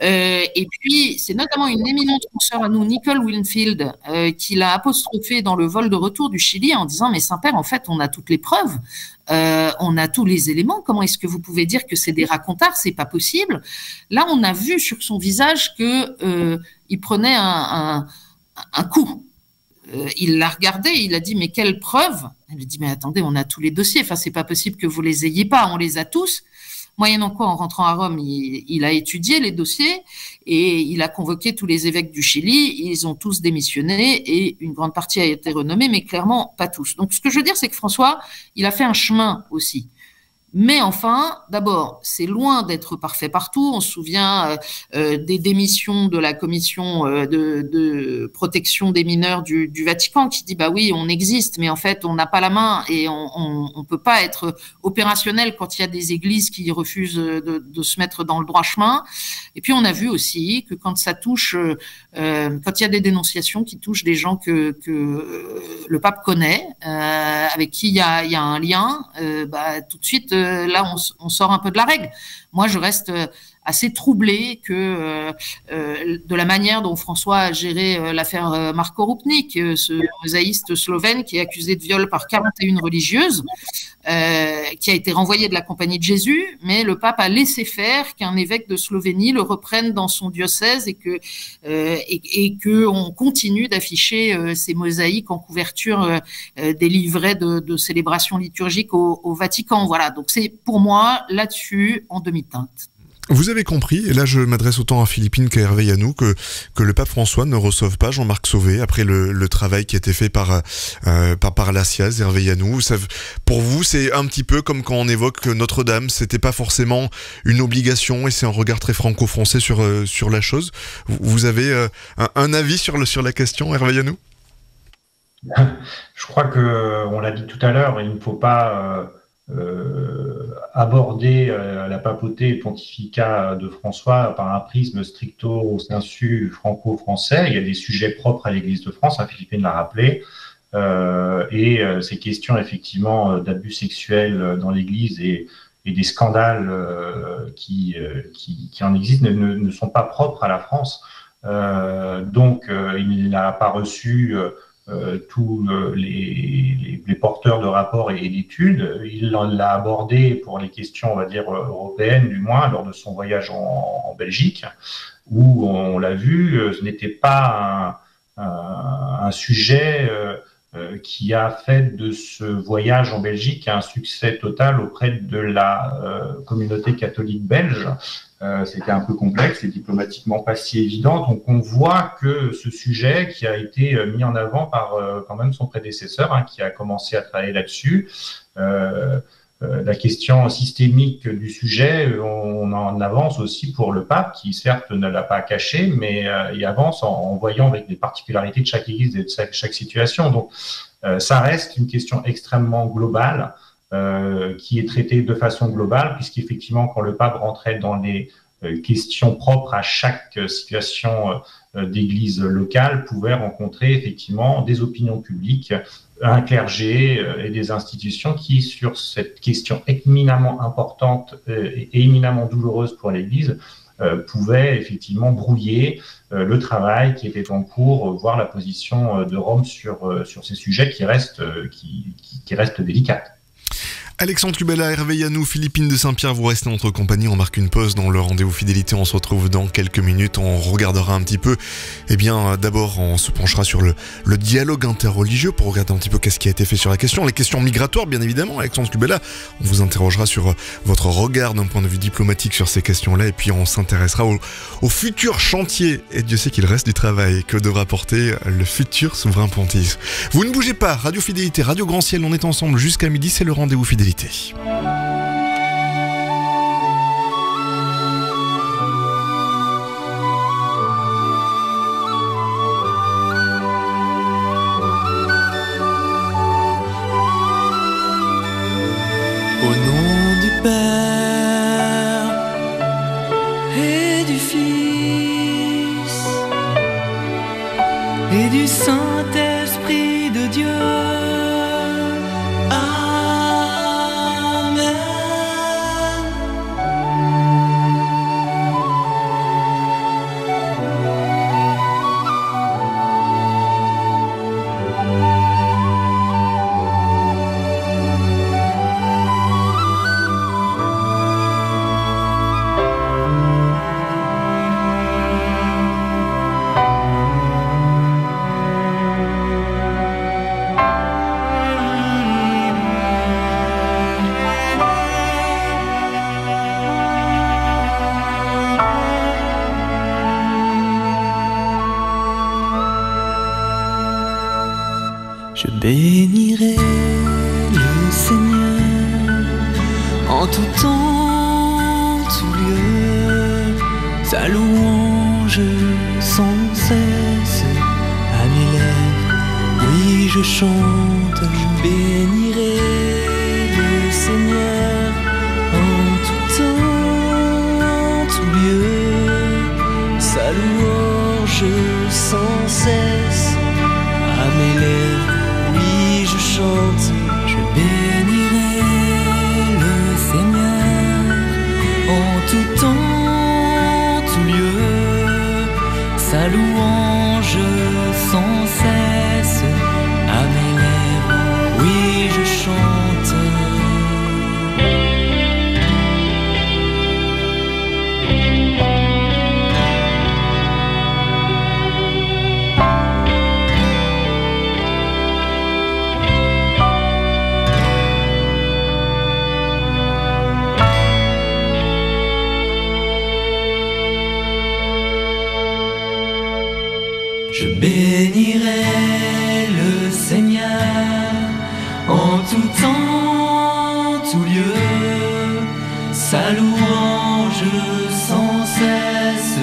Et puis c'est notamment une éminente consoeur à nous, Nicole Winfield, qui l'a apostrophé dans le vol de retour du Chili en disant mais Saint-Père, en fait on a toutes les preuves, on a tous les éléments, comment est-ce que vous pouvez dire que c'est des racontards, c'est pas possible. Là on a vu sur son visage que il prenait un coup. il l'a regardé, il a dit mais quelle preuve? Elle lui dit mais attendez, on a tous les dossiers, enfin c'est pas possible que vous les ayez pas, on les a tous. Moyennant quoi, en rentrant à Rome, il a étudié les dossiers et il a convoqué tous les évêques du Chili. Ils ont tous démissionné et une grande partie a été renommée, mais clairement pas tous. Donc ce que je veux dire, c'est que François, il a fait un chemin aussi. Mais enfin, d'abord, c'est loin d'être parfait partout. On se souvient des démissions de la commission de protection des mineurs du Vatican qui dit bah oui, on existe, mais en fait, on n'a pas la main et on peut pas être opérationnel quand il y a des églises qui refusent de se mettre dans le droit chemin. Et puis on a vu aussi que quand ça touche, quand il y a des dénonciations qui touchent des gens que le pape connaît, avec qui il y a un lien, bah tout de suite là, on sort un peu de la règle. Moi, je reste assez troublée que de la manière dont François a géré l'affaire Marko Rupnik, ce mosaïste slovène qui est accusé de viol par 41 religieuses, qui a été renvoyé de la Compagnie de Jésus, mais le pape a laissé faire qu'un évêque de Slovénie le reprenne dans son diocèse et que on continue d'afficher ces mosaïques en couverture des livrets de célébration liturgique au Vatican. Voilà, donc c'est pour moi là-dessus en demi-teinte. Vous avez compris, et là je m'adresse autant à Philippine qu'à Hervé Yanou, que le pape François ne reçoive pas Jean-Marc Sauvé après le travail qui a été fait par la SIAZ, Hervé Yanou. Pour vous, c'est un petit peu comme quand on évoque Notre-Dame, c'était pas forcément une obligation et c'est un regard très franco-français sur la chose. Vous avez un avis sur la question, Hervé Yanou? Je crois que, on l'a dit tout à l'heure, il ne faut pas aborder la papauté et le pontificat de François par un prisme stricto sensu franco-français. Il y a des sujets propres à l'Église de France, Philippine l'a rappelé, et ces questions effectivement d'abus sexuels dans l'Église et des scandales qui en existent ne sont pas propres à la France. Donc il n'a pas reçu tous les porteurs de rapports et d'études. Il l'a abordé pour les questions, on va dire, européennes, du moins, lors de son voyage en Belgique, où on l'a vu, ce n'était pas un sujet qui a fait de ce voyage en Belgique un succès total auprès de la communauté catholique belge. C'était un peu complexe et diplomatiquement pas si évident. Donc on voit que ce sujet qui a été mis en avant par quand même son prédécesseur, qui a commencé à travailler là-dessus, la question systémique du sujet, on en avance aussi pour le pape, qui certes ne l'a pas caché, mais il avance en voyant avec des particularités de chaque église et de chaque situation. Donc ça reste une question extrêmement globale, qui est traitée de façon globale, puisqu'effectivement, quand le pape rentrait dans les questions propres à chaque situation d'église locale, pouvait rencontrer effectivement des opinions publiques, un clergé et des institutions qui, sur cette question éminemment importante et éminemment douloureuse pour l'Église, pouvaient effectivement brouiller le travail qui était en cours, voire la position de Rome sur ces sujets qui restent délicates. Alexandre Kubela, Hervé Yanou, Philippine de Saint-Pierre, vous restez en notre compagnie. On marque une pause dans le rendez-vous fidélité. On se retrouve dans quelques minutes. On regardera un petit peu. Eh bien, d'abord, on se penchera sur le dialogue interreligieux pour regarder un petit peu qu'est-ce qui a été fait sur la question. Les questions migratoires, bien évidemment. Alexandre Kubela, on vous interrogera sur votre regard d'un point de vue diplomatique sur ces questions-là. Et puis, on s'intéressera au futur chantier. Et Dieu sait qu'il reste du travail que devra porter le futur souverain pontife. Vous ne bougez pas. Radio Fidélité, Radio Grand Ciel, on est ensemble jusqu'à midi. C'est le rendez-vous fidélité. Au nom du Père et du Fils et du Saint-Esprit de Dieu. Je bénirai le Seigneur en tout temps, tout lieu, sa louange sans cesse à mes lèvres. Oui, je chante, je bénirai le Seigneur en tout temps, tout lieu, sa louange sans cesse à mes lèvres. Oui, je chante, je bénirai le Seigneur en tout temps, tout lieu, sa louange sans cesse à mes lèvres. Oui, je chante. Je bénirai le Seigneur en tout temps, tout lieu, sa louange sans cesse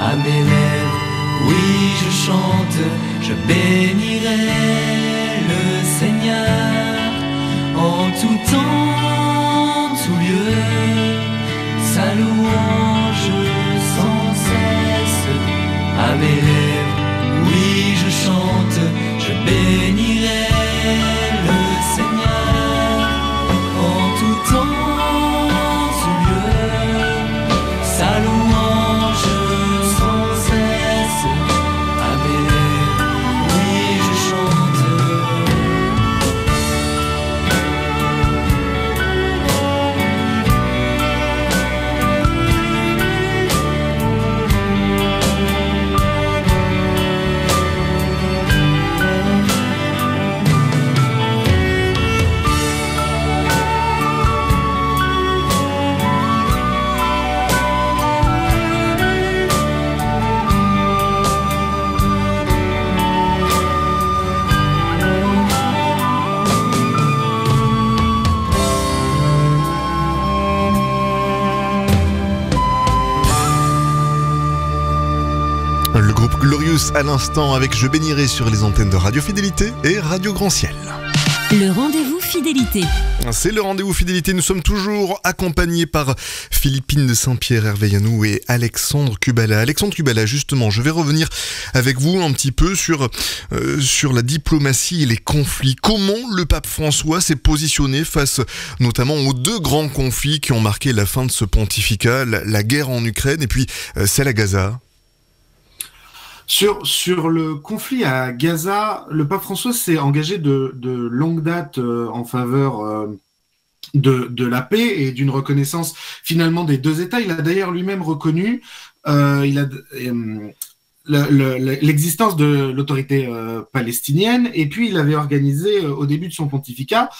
à mes lèvres. Oui, je chante, je bénirai le Seigneur en tout temps, tout lieu, sa louange sans cesse à mes lèvres. Oui, je chante, je bénirai le Seigneur en tout temps, tout lieu, sa louange sans cesse à mes lèvres. Oui, je chante. Le groupe Glorious à l'instant avec Je bénirai sur les antennes de Radio Fidélité et Radio Grand Ciel. Le rendez-vous fidélité. C'est le rendez-vous fidélité. Nous sommes toujours accompagnés par Philippine de Saint-Pierre Herveyanou et Alexandre Kubala. Alexandre Kubala, justement, je vais revenir avec vous un petit peu sur la diplomatie et les conflits. Comment le pape François s'est positionné face notamment aux deux grands conflits qui ont marqué la fin de ce pontificat, la guerre en Ukraine et puis celle à Gaza? Sur le conflit à Gaza, le pape François s'est engagé de longue date en faveur de la paix et d'une reconnaissance finalement des deux États. Il a d'ailleurs lui-même reconnu l'existence de l'autorité palestinienne, et puis il avait organisé au début de son pontificat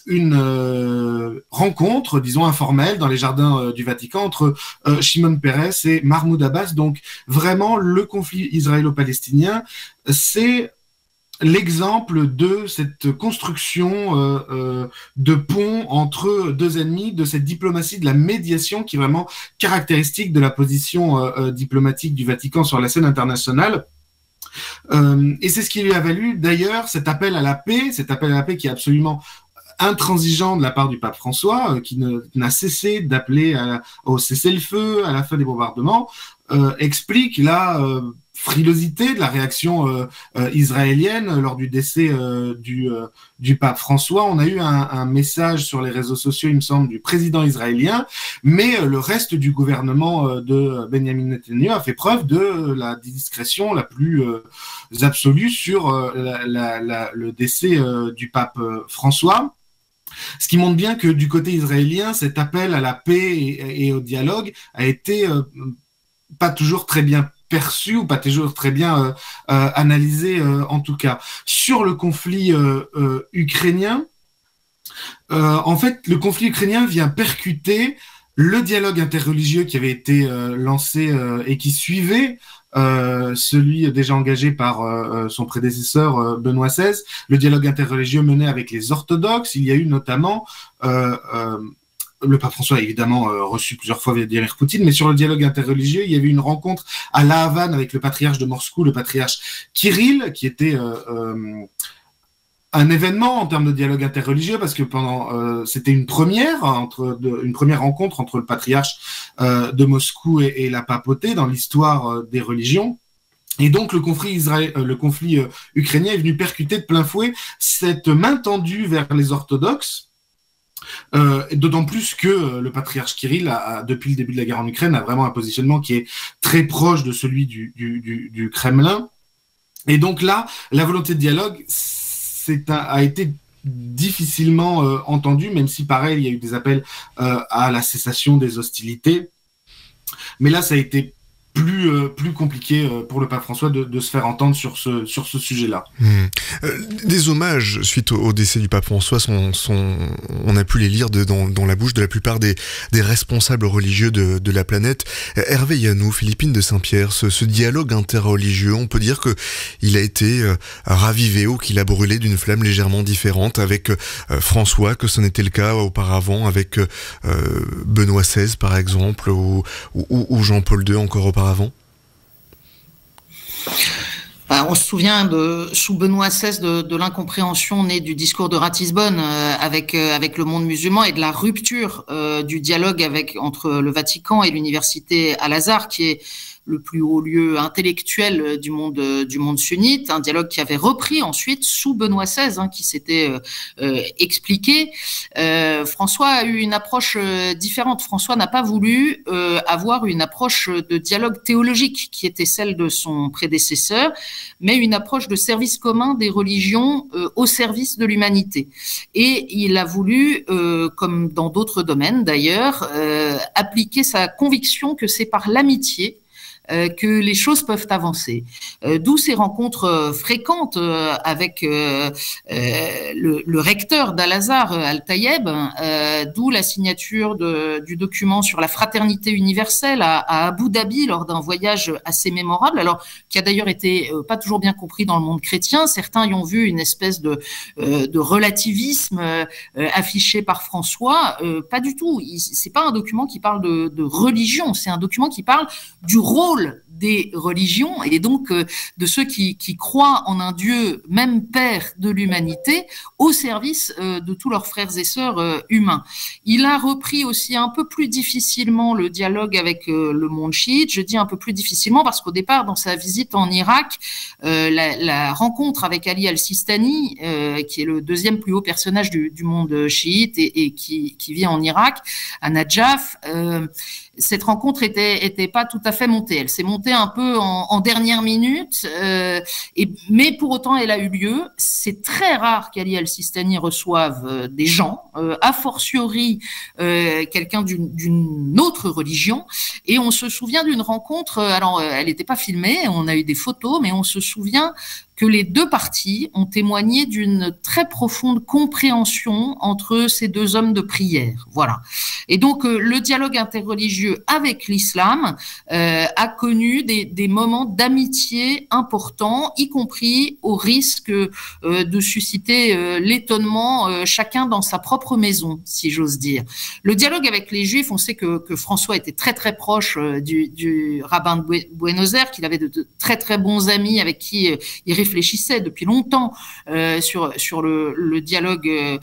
une rencontre, disons informelle, dans les jardins du Vatican entre Shimon Peres et Mahmoud Abbas. Donc vraiment, le conflit israélo-palestinien, c'est l'exemple de cette construction de pont entre deux ennemis, de cette diplomatie, de la médiation qui est vraiment caractéristique de la position diplomatique du Vatican sur la scène internationale. Et c'est ce qui lui a valu d'ailleurs cet appel à la paix qui est absolument intransigeant de la part du pape François, qui n'a cessé d'appeler au cessez-le-feu, à la fin des bombardements, explique la frilosité de la réaction israélienne lors du décès du pape François. On a eu un message sur les réseaux sociaux, il me semble, du président israélien, mais le reste du gouvernement de Benjamin Netanyahu a fait preuve de la discrétion la plus absolue sur le décès du pape François. Ce qui montre bien que du côté israélien, cet appel à la paix et au dialogue a été pas toujours très bien perçu ou pas toujours très bien analysé en tout cas. Sur le conflit ukrainien, en fait, le conflit ukrainien vient percuter le dialogue interreligieux qui avait été lancé et qui suivait celui déjà engagé par son prédécesseur Benoît XVI, le dialogue interreligieux mené avec les orthodoxes. Il y a eu notamment le pape François a évidemment reçu plusieurs fois Vladimir Poutine, mais sur le dialogue interreligieux, il y avait une rencontre à La Havane avec le patriarche de Moscou, le patriarche Kirill, qui était un événement en termes de dialogue interreligieux, parce que c'était une première rencontre entre le patriarche de Moscou et la papauté dans l'histoire des religions. Et donc le conflit ukrainien est venu percuter de plein fouet cette main tendue vers les orthodoxes. D'autant plus que le patriarche Kirill, depuis le début de la guerre en Ukraine, a vraiment un positionnement qui est très proche de celui du Kremlin. Et donc là, la volonté de dialogue a été difficilement entendue, même si pareil, il y a eu des appels à la cessation des hostilités. Mais là, ça a été plus compliqué pour le pape François de se faire entendre sur ce sujet-là. Des hommages suite au décès du pape François on a pu les lire dans la bouche de la plupart des responsables religieux de la planète. Hervé Yanou, Philippine de Saint-Pierre, ce dialogue interreligieux, on peut dire que il a été ravivé ou qu'il a brûlé d'une flamme légèrement différente avec François, que ce n'était le cas auparavant avec Benoît XVI par exemple ou Jean-Paul II encore auparavant. On se souvient sous Benoît XVI de l'incompréhension née du discours de Ratisbonne avec le monde musulman et de la rupture du dialogue entre le Vatican et l'université Al-Azhar, qui est le plus haut lieu intellectuel du monde sunnite, un dialogue qui avait repris ensuite sous Benoît XVI, qui s'était expliqué. François a eu une approche différente. François n'a pas voulu avoir une approche de dialogue théologique qui était celle de son prédécesseur, mais une approche de service commun des religions au service de l'humanité. Et il a voulu, comme dans d'autres domaines d'ailleurs, appliquer sa conviction que c'est par l'amitié que les choses peuvent avancer. D'où ces rencontres fréquentes avec le recteur d'Al-Azhar, Al-Tayeb, d'où la signature du document sur la fraternité universelle à Abu Dhabi lors d'un voyage assez mémorable, alors qui a d'ailleurs été pas toujours bien compris dans le monde chrétien. Certains y ont vu une espèce de relativisme affiché par François. Pas du tout. C'est pas un document qui parle de religion, c'est un document qui parle du rôle des religions et donc de ceux qui croient en un Dieu, même Père de l'humanité, au service de tous leurs frères et sœurs humains. Il a repris aussi un peu plus difficilement le dialogue avec le monde chiite. Je dis un peu plus difficilement parce qu'au départ, dans sa visite en Irak, la rencontre avec Ali al-Sistani, qui est le deuxième plus haut personnage du monde chiite et qui vit en Irak, à Najaf, cette rencontre était pas tout à fait montée. Elle s'est montée un peu en dernière minute, mais pour autant, elle a eu lieu. C'est très rare qu'Ali al-Sistani reçoive des gens, a fortiori quelqu'un d'une autre religion. Et on se souvient d'une rencontre, alors elle n'était pas filmée, on a eu des photos, mais on se souvient que les deux parties ont témoigné d'une très profonde compréhension entre ces deux hommes de prière. Voilà. Et donc, le dialogue interreligieux avec l'islam a connu des moments d'amitié importants, y compris au risque de susciter l'étonnement, chacun dans sa propre maison, si j'ose dire. Le dialogue avec les Juifs, on sait que François était très très proche du rabbin de Buenos Aires, qu'il avait de très très bons amis avec qui il réfléchissait depuis longtemps sur le dialogue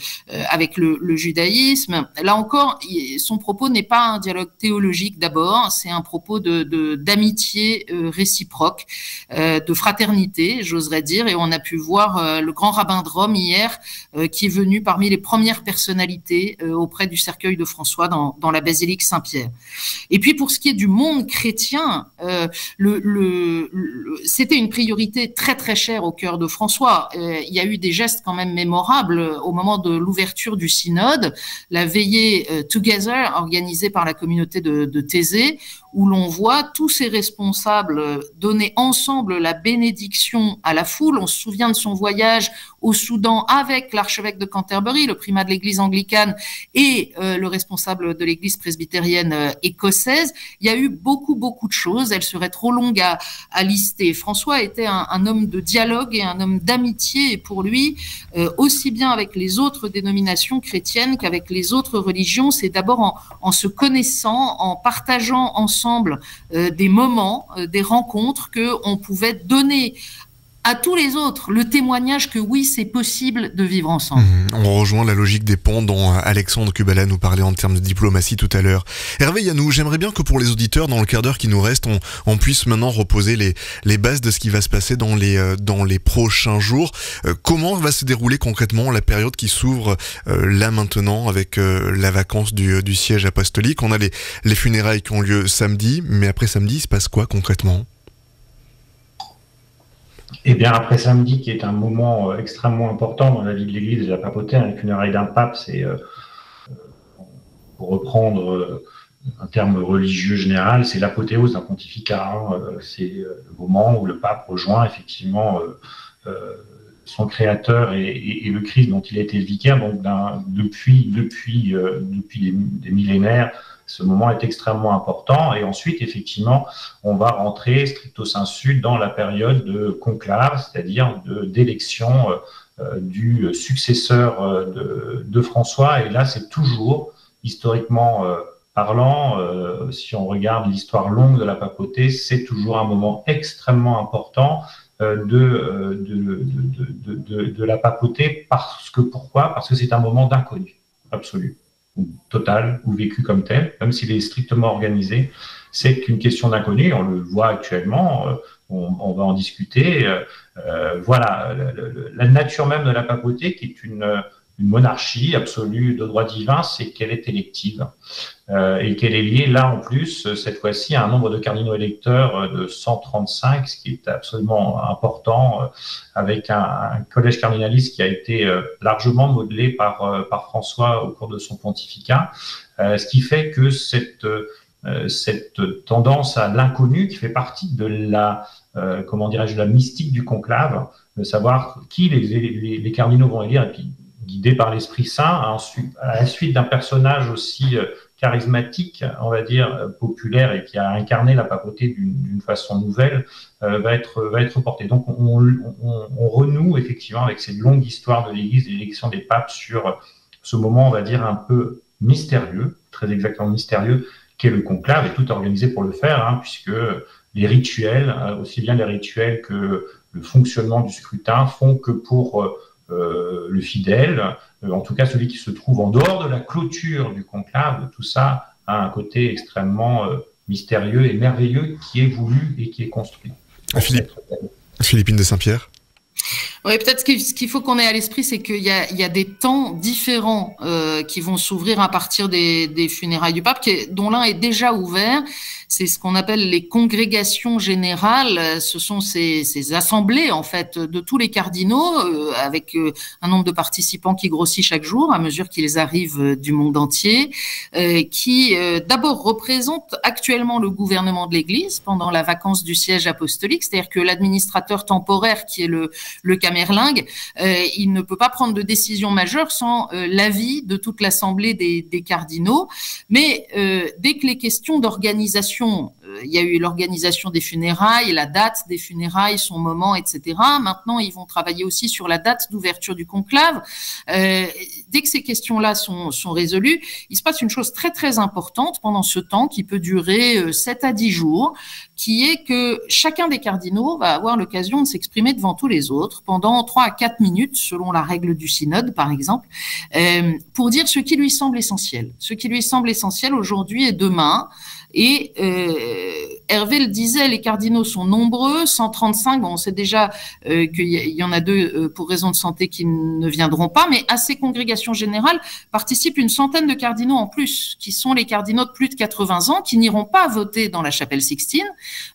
avec le judaïsme. Là encore, son propos n'est pas un dialogue théologique d'abord, c'est un propos d'amitié réciproque, de fraternité, j'oserais dire, et on a pu voir le grand rabbin de Rome hier, qui est venu parmi les premières personnalités auprès du cercueil de François dans la basilique Saint-Pierre. Et puis pour ce qui est du monde chrétien, c'était une priorité très très chère cher au cœur de François. Il y a eu des gestes quand même mémorables au moment de l'ouverture du synode, la veillée Together organisée par la communauté de Thésée, où l'on voit tous ces responsables donner ensemble la bénédiction à la foule. On se souvient de son voyage au Soudan avec l'archevêque de Canterbury, le primat de l'église anglicane, et le responsable de l'église presbytérienne écossaise. Il y a eu beaucoup de choses. Elles seraient trop longues à lister. François était un homme de dialogue et un homme d'amitié, et pour lui, aussi bien avec les autres dénominations chrétiennes qu'avec les autres religions, c'est d'abord en se connaissant, en partageant ensemble des moments, des rencontres, qu'on pouvait donner à tous les autres le témoignage que oui, c'est possible de vivre ensemble. On rejoint la logique des ponts dont Alexandre Kubala nous parlait en termes de diplomatie tout à l'heure. Hervé Yanou, j'aimerais bien que pour les auditeurs, dans le quart d'heure qui nous reste, on puisse maintenant reposer les bases de ce qui va se passer dans les prochains jours. Comment va se dérouler concrètement la période qui s'ouvre là maintenant avec la vacance du siège apostolique? On a les funérailles qui ont lieu samedi, mais après samedi, il se passe quoi concrètement? Eh bien, après samedi, qui est un moment extrêmement important dans la vie de l'Église et de la papauté, les funérailles d'un pape, c'est, pour reprendre un terme religieux général, c'est l'apothéose d'un pontificat. C'est le moment où le pape rejoint effectivement son créateur et le Christ dont il a été le vicaire. Donc, depuis des millénaires, ce moment est extrêmement important. Et ensuite, effectivement, on va rentrer stricto sensu dans la période de conclave, c'est-à-dire d'élection du successeur de François. Et là, c'est toujours, historiquement parlant, si on regarde l'histoire longue de la papauté, c'est toujours un moment extrêmement important de la papauté. Pourquoi ? Parce que c'est un moment d'inconnu absolu, ou total, ou vécu comme tel, même s'il est strictement organisé. C'est une question d'inconnu, on le voit actuellement, on va en discuter. Voilà, la nature même de la papauté, qui est une monarchie absolue de droit divin, c'est qu'elle est élective et qu'elle est liée là en plus, cette fois-ci, à un nombre de cardinaux électeurs de 135, ce qui est absolument important, avec un collège cardinaliste qui a été largement modelé par François au cours de son pontificat, ce qui fait que cette tendance à l'inconnu, qui fait partie de la mystique du conclave, de savoir qui les cardinaux vont élire, et puis guidé par l'Esprit Saint, à la suite d'un personnage aussi charismatique, on va dire, populaire, et qui a incarné la papauté d'une façon nouvelle, va être porté. Donc on renoue effectivement avec cette longue histoire de l'Église et l'élection des papes sur ce moment, on va dire, un peu mystérieux, très exactement mystérieux, qu'est le conclave, et tout organisé pour le faire, puisque les rituels, aussi bien les rituels que le fonctionnement du scrutin, font que pour le fidèle, en tout cas celui qui se trouve en dehors de la clôture du conclave, tout ça a un côté extrêmement mystérieux et merveilleux qui est voulu et qui est construit. Philippine de Saint-Pierre. Oui, peut-être ce qu'il faut qu'on ait à l'esprit, c'est qu'il y a des temps différents qui vont s'ouvrir à partir des funérailles du pape, dont l'un est déjà ouvert. C'est ce qu'on appelle les congrégations générales. Ce sont ces assemblées, en fait, de tous les cardinaux, avec un nombre de participants qui grossit chaque jour à mesure qu'ils arrivent du monde entier, qui d'abord représentent actuellement le gouvernement de l'Église pendant la vacance du siège apostolique, c'est-à-dire que l'administrateur temporaire, qui est le camerlingue, il ne peut pas prendre de décision majeure sans l'avis de toute l'assemblée des cardinaux. Mais dès que les questions d'organisation, il y a eu l'organisation des funérailles, la date des funérailles, son moment, etc. Maintenant, ils vont travailler aussi sur la date d'ouverture du conclave. Dès que ces questions-là sont résolues, il se passe une chose très, très importante pendant ce temps qui peut durer 7 à 10 jours, qui est que chacun des cardinaux va avoir l'occasion de s'exprimer devant tous les autres pendant 3 à 4 minutes, selon la règle du synode, par exemple, pour dire ce qui lui semble essentiel. Ce qui lui semble essentiel aujourd'hui et demain, et Hervé le disait, les cardinaux sont nombreux, 135. Bon, on sait déjà qu'il y en a 2 pour raison de santé qui ne viendront pas, mais à ces congrégations générales participent une centaine de cardinaux en plus, qui sont les cardinaux de plus de 80 ans, qui n'iront pas voter dans la chapelle Sixtine,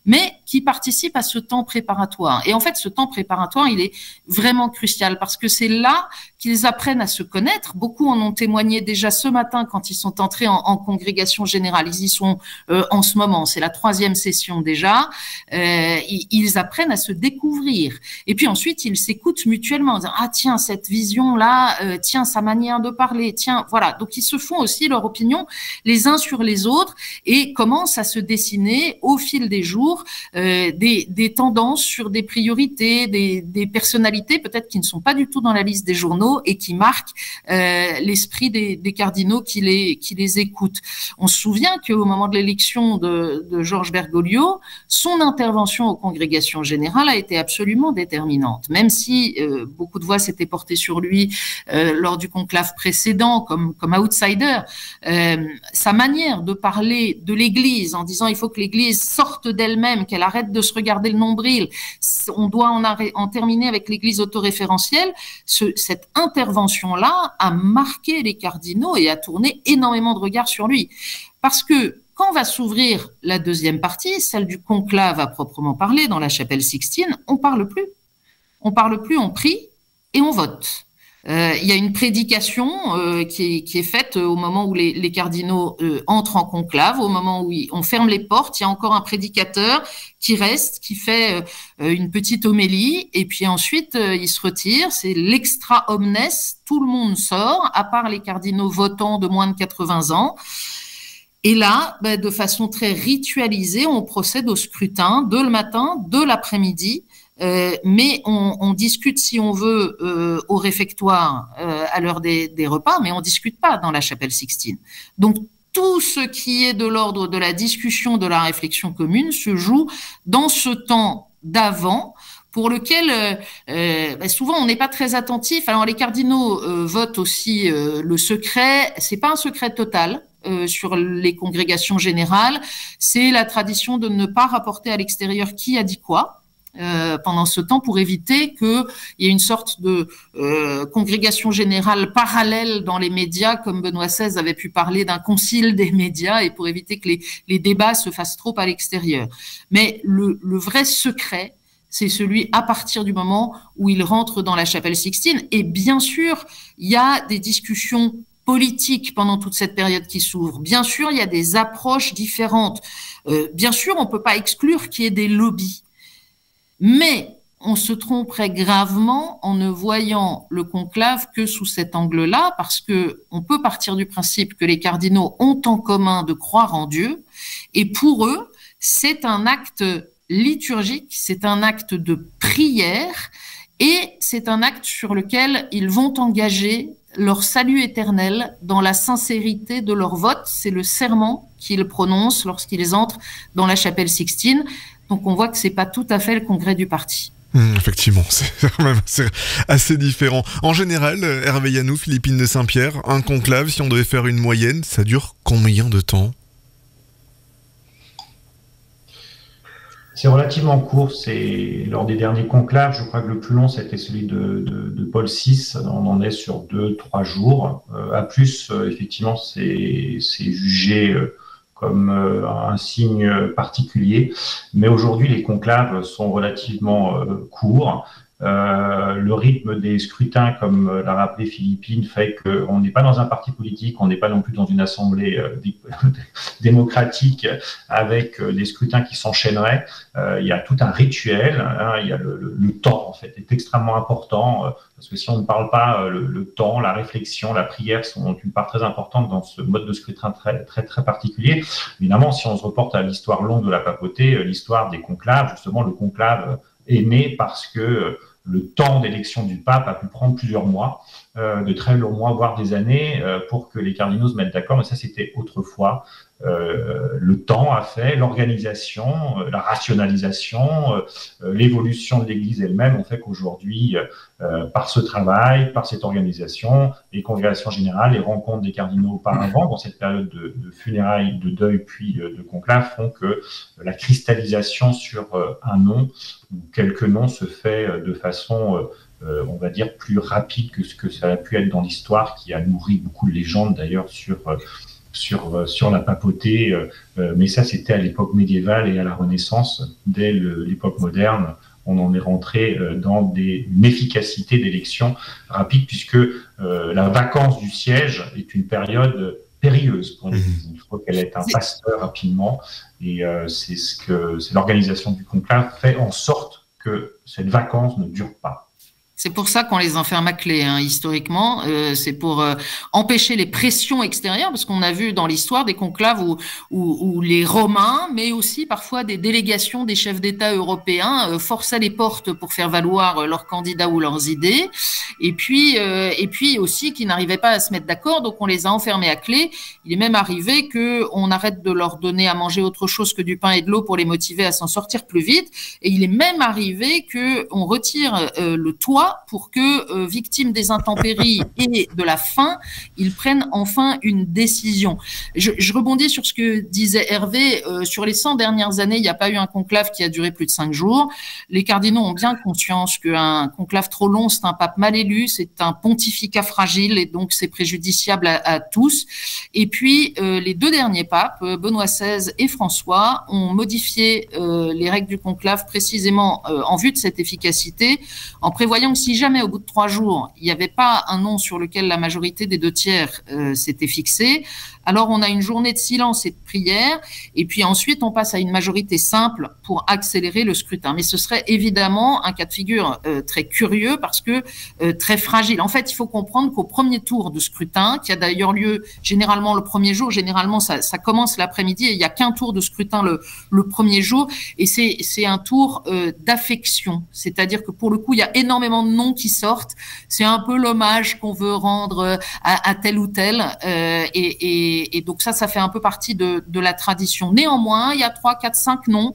mais qui participent à ce temps préparatoire. Et en fait, ce temps préparatoire, il est vraiment crucial parce que c'est là qu'ils apprennent à se connaître. Beaucoup en ont témoigné déjà ce matin quand ils sont entrés en congrégation générale. Ils y sont en ce moment. C'est la 3e session déjà. Ils apprennent à se découvrir. Et puis ensuite, ils s'écoutent mutuellement en disant « Ah tiens, cette vision-là, tiens, sa manière de parler, tiens, voilà. » Donc, ils se font aussi leur opinion les uns sur les autres et commencent à se dessiner au fil des jours des tendances sur des priorités, des personnalités peut-être qui ne sont pas du tout dans la liste des journaux et qui marquent l'esprit des cardinaux qui les écoutent. On se souvient qu'au moment de l'élection de Georges Bergoglio, son intervention aux congrégations générales a été absolument déterminante, même si beaucoup de voix s'étaient portées sur lui lors du conclave précédent comme outsider. Sa manière de parler de l'Église en disant il faut que l'Église sorte d'elle-même, qu'elle arrête de se regarder le nombril, on doit en terminer avec l'Église autoréférentielle, cette intervention-là a marqué les cardinaux et a tourné énormément de regards sur lui. Parce que quand va s'ouvrir la 2e partie, celle du conclave à proprement parler dans la chapelle Sixtine, on parle plus. On parle plus, on prie et on vote. Il y a une prédication qui est faite au moment où les cardinaux entrent en conclave, au moment où on ferme les portes. Il y a encore un prédicateur qui reste, qui fait une petite homélie, et puis ensuite il se retire. C'est l'extra omnes, tout le monde sort, à part les cardinaux votants de moins de 80 ans. Et là, de façon très ritualisée, on procède au scrutin de le matin, de l'après-midi. Mais on discute si on veut au réfectoire à l'heure des repas, mais on discute pas dans la chapelle Sixtine. Donc tout ce qui est de l'ordre de la discussion, de la réflexion commune se joue dans ce temps d'avant pour lequel souvent on n'est pas très attentif. Alors les cardinaux votent aussi le secret, c'est pas un secret total. Sur les congrégations générales, c'est la tradition de ne pas rapporter à l'extérieur qui a dit quoi. Pendant ce temps pour éviter qu'il y ait une sorte de congrégation générale parallèle dans les médias, comme Benoît XVI avait pu parler d'un concile des médias, et pour éviter que les débats se fassent trop à l'extérieur. Mais le vrai secret, c'est celui à partir du moment où il rentre dans la chapelle Sixtine. Et bien sûr, il y a des discussions politiques pendant toute cette période qui s'ouvre. Bien sûr, il y a des approches différentes. Bien sûr, on ne peut pas exclure qu'il y ait des lobbies. Mais on se tromperait gravement en ne voyant le conclave que sous cet angle-là, parce que on peut partir du principe que les cardinaux ont en commun de croire en Dieu, et pour eux, c'est un acte liturgique, c'est un acte de prière, et c'est un acte sur lequel ils vont engager leur salut éternel dans la sincérité de leur vote. C'est le serment qu'ils prononcent lorsqu'ils entrent dans la chapelle Sixtine. Donc on voit que c'est pas tout à fait le congrès du parti. Effectivement, c'est assez différent. En général, Hervé Yanou, Philippine de Saint-Pierre, un conclave, si on devait faire une moyenne, ça dure combien de temps ? C'est relativement court. C'est lors des derniers conclaves, je crois que le plus long, c'était celui de Paul VI. On en est sur 2-3 jours. À plus, effectivement, c'est jugé comme un signe particulier. Mais aujourd'hui, les conclaves sont relativement courts. Le rythme des scrutins, comme l'a rappelé Philippine, fait qu'on n'est pas dans un parti politique, on n'est pas non plus dans une assemblée démocratique avec des scrutins qui s'enchaîneraient. Il y a tout un rituel, il y a le temps, en fait, est extrêmement important, parce que si on ne parle pas, le temps, la réflexion, la prière sont une part très importante dans ce mode de scrutin très, très, très particulier. Évidemment, si on se reporte à l'histoire longue de la papauté, l'histoire des conclaves, justement, le conclave est né parce que le temps d'élection du pape a pu prendre plusieurs mois, de très longs mois, voire des années, pour que les cardinaux se mettent d'accord. Mais ça, c'était autrefois. le temps a fait, l'organisation, la rationalisation, l'évolution de l'Église elle-même ont fait qu'aujourd'hui, par ce travail, par cette organisation, les congrégations générales, les rencontres des cardinaux auparavant, dans cette période de funérailles, de deuil, puis de conclave, font que la cristallisation sur un nom ou quelques noms se fait de façon, on va dire, plus rapide que ce que ça a pu être dans l'histoire, qui a nourri beaucoup de légendes d'ailleurs sur la papauté, mais ça c'était à l'époque médiévale et à la Renaissance. Dès l'époque moderne, on en est rentré dans une efficacité d'élection rapide, puisque la vacance du siège est une période périlleuse pour l'Église. Il faut qu'elle ait un pasteur rapidement, et c'est l'organisation du conclave fait en sorte que cette vacance ne dure pas. C'est pour ça qu'on les enferme à clé, hein, historiquement. C'est pour empêcher les pressions extérieures, parce qu'on a vu dans l'histoire des conclaves où les Romains, mais aussi parfois des délégations des chefs d'État européens forçaient les portes pour faire valoir leurs candidats ou leurs idées, et puis aussi qui n'arrivaient pas à se mettre d'accord, donc on les a enfermés à clé. Il est même arrivé qu'on arrête de leur donner à manger autre chose que du pain et de l'eau pour les motiver à s'en sortir plus vite, et il est même arrivé qu'on retire le toit pour que, victimes des intempéries et de la faim, ils prennent enfin une décision. Je rebondis sur ce que disait Hervé. Sur les 100 dernières années, il n'y a pas eu un conclave qui a duré plus de 5 jours. Les cardinaux ont bien conscience qu'un conclave trop long, c'est un pape mal élu, c'est un pontificat fragile, et donc c'est préjudiciable à tous. Et puis, les 2 derniers papes, Benoît XVI et François, ont modifié les règles du conclave précisément en vue de cette efficacité, en prévoyant que si jamais au bout de 3 jours, il n'y avait pas un nom sur lequel la majorité des 2 tiers s'était fixée, alors on a une journée de silence et de prière, et puis ensuite on passe à une majorité simple pour accélérer le scrutin. Mais ce serait évidemment un cas de figure très curieux, parce que très fragile. En fait, il faut comprendre qu'au premier tour de scrutin, qui a d'ailleurs lieu généralement le premier jour, généralement ça commence l'après-midi, et il n'y a qu'un tour de scrutin le premier jour, et c'est un tour d'affection. C'est-à-dire que pour le coup, il y a énormément de noms qui sortent. C'est un peu l'hommage qu'on veut rendre à tel ou tel, et donc ça fait un peu partie de la tradition. Néanmoins, il y a 3, 4, 5 noms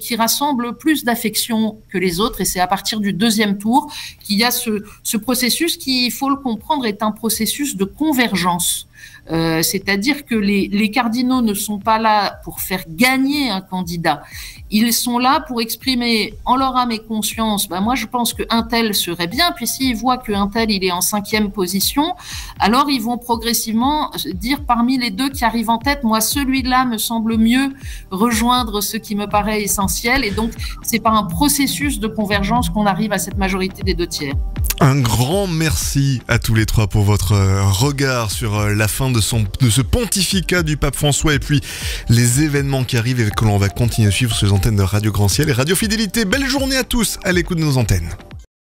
qui rassemblent plus d'affection que les autres, et c'est à partir du 2e tour qu'il y a ce processus qui, il faut le comprendre, est un processus de convergence. C'est-à-dire que les cardinaux ne sont pas là pour faire gagner un candidat. Ils sont là pour exprimer en leur âme et conscience, moi je pense qu'un tel serait bien, puis s'ils voient qu'un tel il est en 5e position, alors ils vont progressivement dire parmi les 2 qui arrivent en tête, moi celui-là me semble mieux rejoindre ce qui me paraît essentiel, et donc c'est par un processus de convergence qu'on arrive à cette majorité des 2 tiers. Un grand merci à tous les 3 pour votre regard sur la fin de ce pontificat du pape François, et puis les événements qui arrivent et que l'on va continuer à suivre sur les antennes de Radio Grand Ciel et Radio Fidélité. Belle journée à tous à l'écoute de nos antennes.